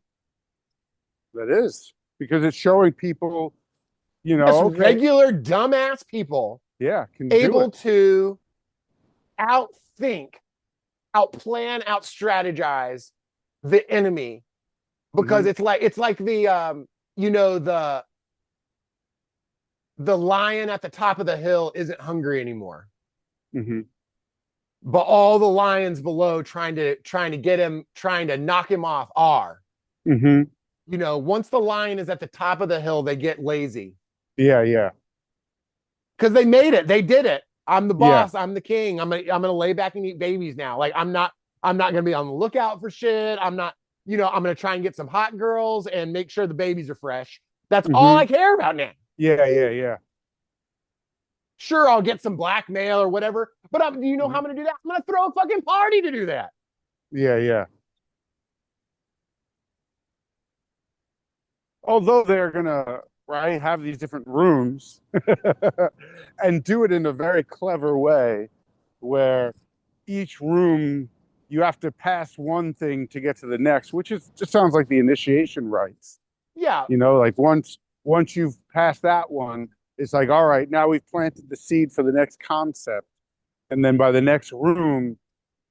That is, because it's showing people, Just okay, regular dumbass people yeah, can do able it. to outthink, outplan, outstrategize the enemy, because Mm-hmm. it's like the lion at the top of the hill isn't hungry anymore. Mm-hmm. but all the lions below trying to get him, trying to knock him off are. Hmm. Once the lion is at the top of the hill, they get lazy Yeah, yeah, because they made it. They did it. I'm the yeah. boss. I'm the king. I'm gonna lay back and eat babies now. Like I'm not gonna be on the lookout for shit. I'm not. I'm gonna try and get some hot girls and make sure the babies are fresh. That's all Hmm. I care about now. Yeah, yeah, yeah. Sure, I'll get some blackmail or whatever, but do you know how Mhm. I'm gonna do that? I'm gonna throw a fucking party to do that. Yeah, yeah. Although they're gonna, right, have these different rooms and do it in a very clever way where each room you have to pass one thing to get to the next, which is just sounds like the initiation rites. Yeah, Like once you've passed that one, it's like, all right, now we've planted the seed for the next concept. And then by the next room,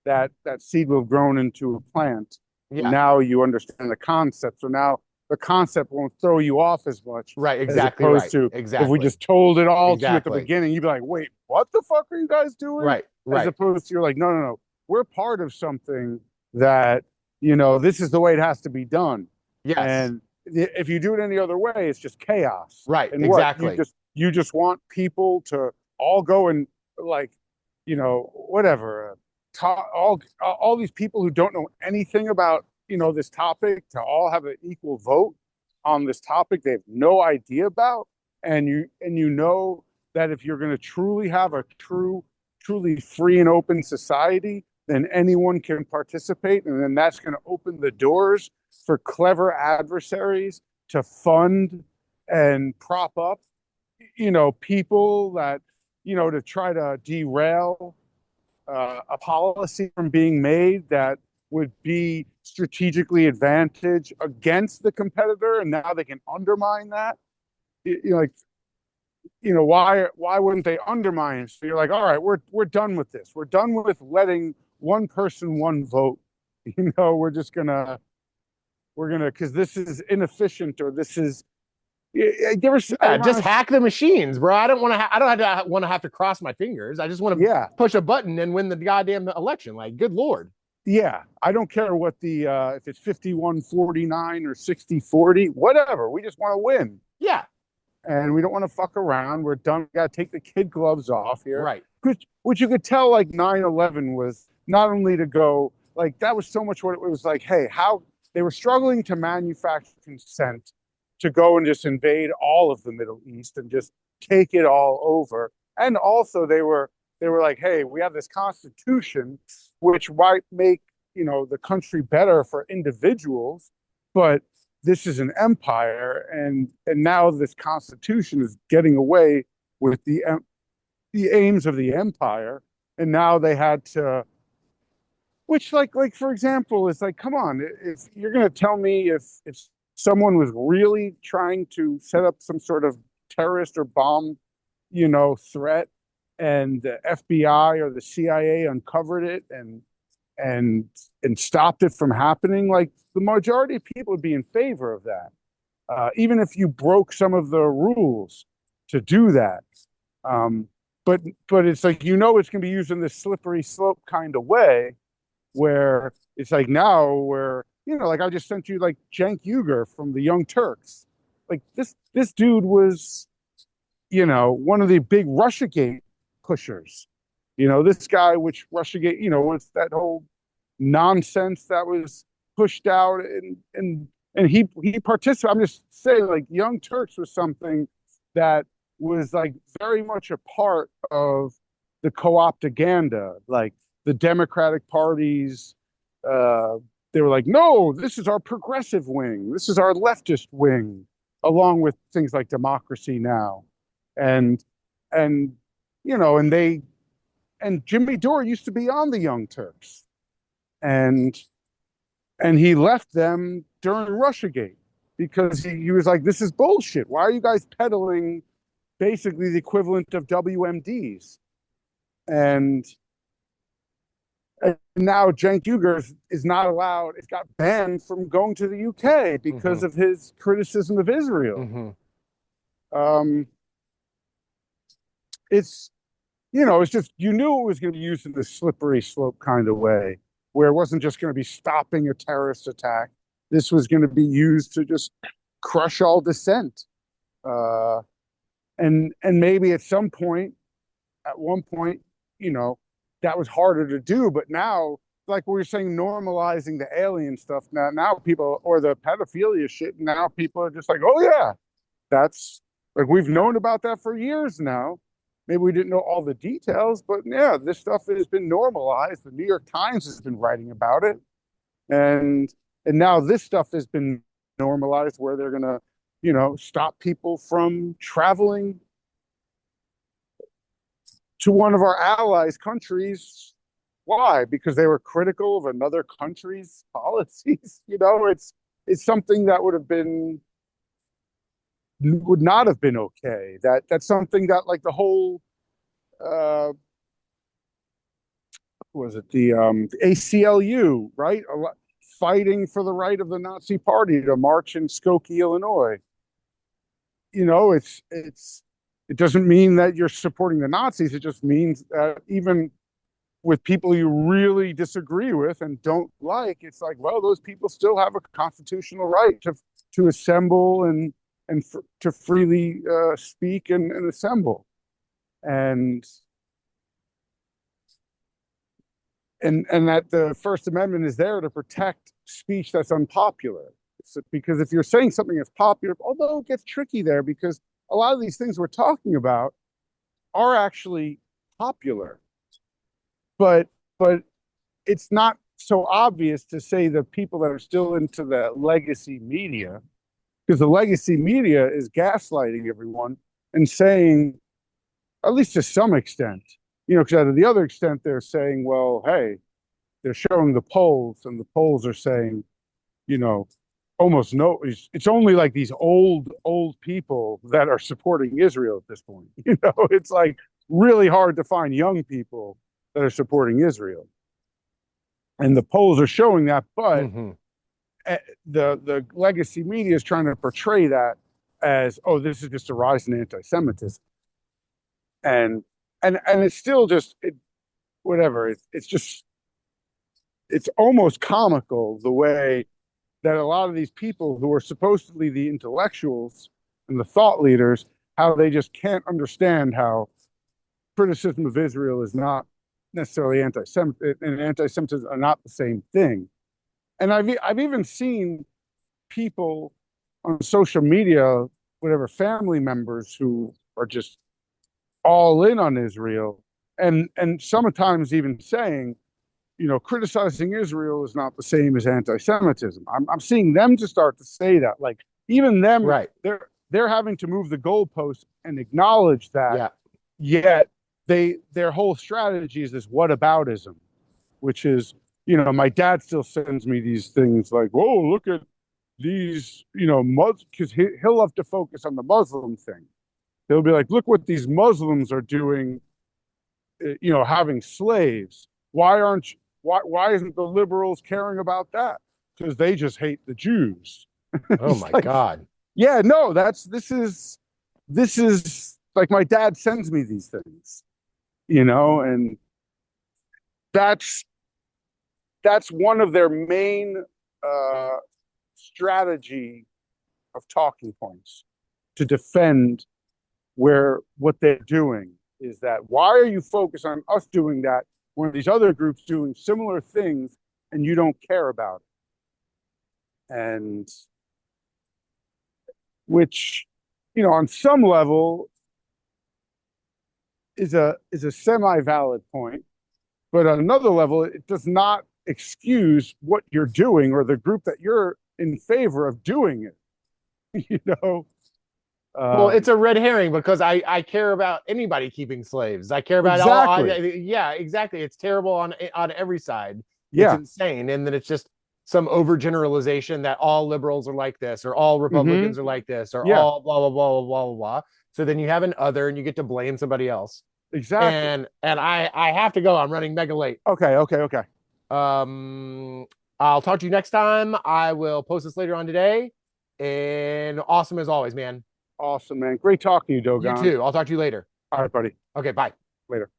that seed will have grown into a plant. And yeah, now you understand the concept. So now the concept won't throw you off as much right, as exactly opposed right, to if we exactly, just told it all to you at the exactly, beginning, you'd be like, wait, what the fuck are you guys doing? right, As right. opposed to you're like, no, no, no, we're part of something that, this is the way it has to be done. Yes, And if you do it any other way, it's just chaos. right, And what exactly. you just want people to all go and like, whatever, all these people who don't know anything about this topic to all have an equal vote on this topic they have no idea about, and you know that if you're going to truly have a truly free and open society, then anyone can participate, and then that's going to open the doors for clever adversaries to fund and prop up people that to try to derail a policy from being made that would be strategically advantage against the competitor, and now they can undermine that. Like, why wouldn't they undermine it? So you're like, all right, we're done with this. We're done with letting one person one vote. We're gonna because this is inefficient, or this is. I Yeah, just remember. hack the machines, bro. I don't want to. I don't have to want to have to cross my fingers. I just want to Yeah, push a button and win the goddamn election. Like, good lord. yeah. I don't care what the if it's 51-49 or 60-40, whatever. We just want to win. Yeah, And we don't want to fuck around. We're done. We got to take the kid gloves off here. right. Which you could tell, like 9/11 was not only to go, like, that was so much what it was like, hey, how they were struggling to manufacture consent to go and just invade all of the Middle East and just take it all over. And also they were like, hey, we have this constitution, which might make, the country better for individuals, but this is an empire, and now this constitution is getting away with the aims of the empire, and now they had to, which, like for example, is like, come on, if you're going to tell me if someone was really trying to set up some sort of terrorist or bomb threat, and the FBI or the CIA uncovered it and and stopped it from happening, like, the majority of people would be in favor of that, even if you broke some of the rules to do that. Um, but it's like, it's going to be used in this slippery slope kind of way, where it's like, now where like, I just sent you, like, Cenk Uygur from the Young Turks. Like, this dude was one of the big Russiagate pushers. This guy, which Russiagate, it's that whole nonsense that was pushed out, and he participated. I'm just saying, like, Young Turks was something that was, like, very much a part of the co-optaganda, like the Democratic parties. uh they were like, no, this is our progressive wing, this is our leftist wing, along with things like Democracy Now, and and and Jimmy Dore used to be on the Young Turks, and he left them during Russiagate because he was like, this is bullshit. Why are you guys peddling basically the equivalent of WMDs? And now Cenk Uygur is not allowed, it got banned from going to the UK because Mm-hmm. of his criticism of Israel. Mm-hmm. Um, it's it's just, you knew it was going to be used in this slippery slope kind of way, where it wasn't just going to be stopping a terrorist attack. This was going to be used to just crush all dissent. Uh, and maybe at one point, you know, that was harder to do. But now, like we were saying, normalizing the alien stuff. Now people, or the pedophilia shit. Now people are just like, oh yeah, that's like, we've known about that for years now. Maybe we didn't know all the details, but yeah, this stuff has been normalized. The New York Times has been writing about it, and now this stuff has been normalized, where they're gonna, stop people from traveling to one of our allies' countries. Why? Because they were critical of another country's policies. It's something that would not have been okay. That's something that, like, the whole was it the ACLU, right? Fighting for the right of the Nazi Party to march in Skokie, Illinois. It doesn't mean that you're supporting the Nazis. It just means that even with people you really disagree with and don't like, it's like, well, those people still have a constitutional right to assemble and to freely speak and assemble, and that the First Amendment is there to protect speech that's unpopular. Because if you're saying something that's popular, although it gets tricky there, because a lot of these things we're talking about are actually popular, but it's not so obvious to say the people that are still into the legacy media, because the legacy media is gaslighting everyone and saying, at least to some extent, because out of the other extent, they're saying, well, hey, they're showing the polls, and the polls are saying, almost no, it's only like these old people that are supporting Israel at this point. It's like really hard to find young people that are supporting Israel. And the polls are showing that, but the legacy media is trying to portray that as, oh, this is just a rise in anti-Semitism. And it's still just whatever. It's almost comical the way that a lot of these people who are supposedly the intellectuals and the thought leaders, how they just can't understand how criticism of Israel is not necessarily anti-Semitic, and anti-Semitism are not the same thing. And I've even seen people on social media, whatever, family members who are just all in on Israel, and sometimes even saying, criticizing Israel is not the same as anti-Semitism. I'm seeing them to start to say that, like, even them, right? They're having to move the goalpost and acknowledge that. Yeah. Yet their whole strategy is this whataboutism, which is, my dad still sends me these things like, whoa, look at these, because he'll love to focus on the Muslim thing. He'll be like, look what these Muslims are doing, having slaves. Why isn't the liberals caring about that? Because they just hate the Jews. Oh my God. Yeah, no, this is like, my dad sends me these things, and that's one of their main strategy of talking points to defend what they're doing, is that, why are you focused on us doing that when these other groups doing similar things and you don't care about it? And which, on some level is a semi-valid point, but on another level, it does not excuse what you're doing or the group that you're in favor of doing it. Well, it's a red herring, because I care about anybody keeping slaves. I care about exactly. Yeah, exactly. It's terrible on every side. It's Yeah. insane, and then it's just some overgeneralization that all liberals are like this, or all Republicans are like this, or Yeah. all blah blah blah blah blah blah. So then you have an other, and you get to blame somebody else. Exactly. And I have to go. I'm running mega late. Okay. I'll talk to you next time. I will post this later on today. And awesome as always, man. Awesome, man. Great talking to you, Dogon. You too. I'll talk to you later. All right, buddy. Okay, bye. Later.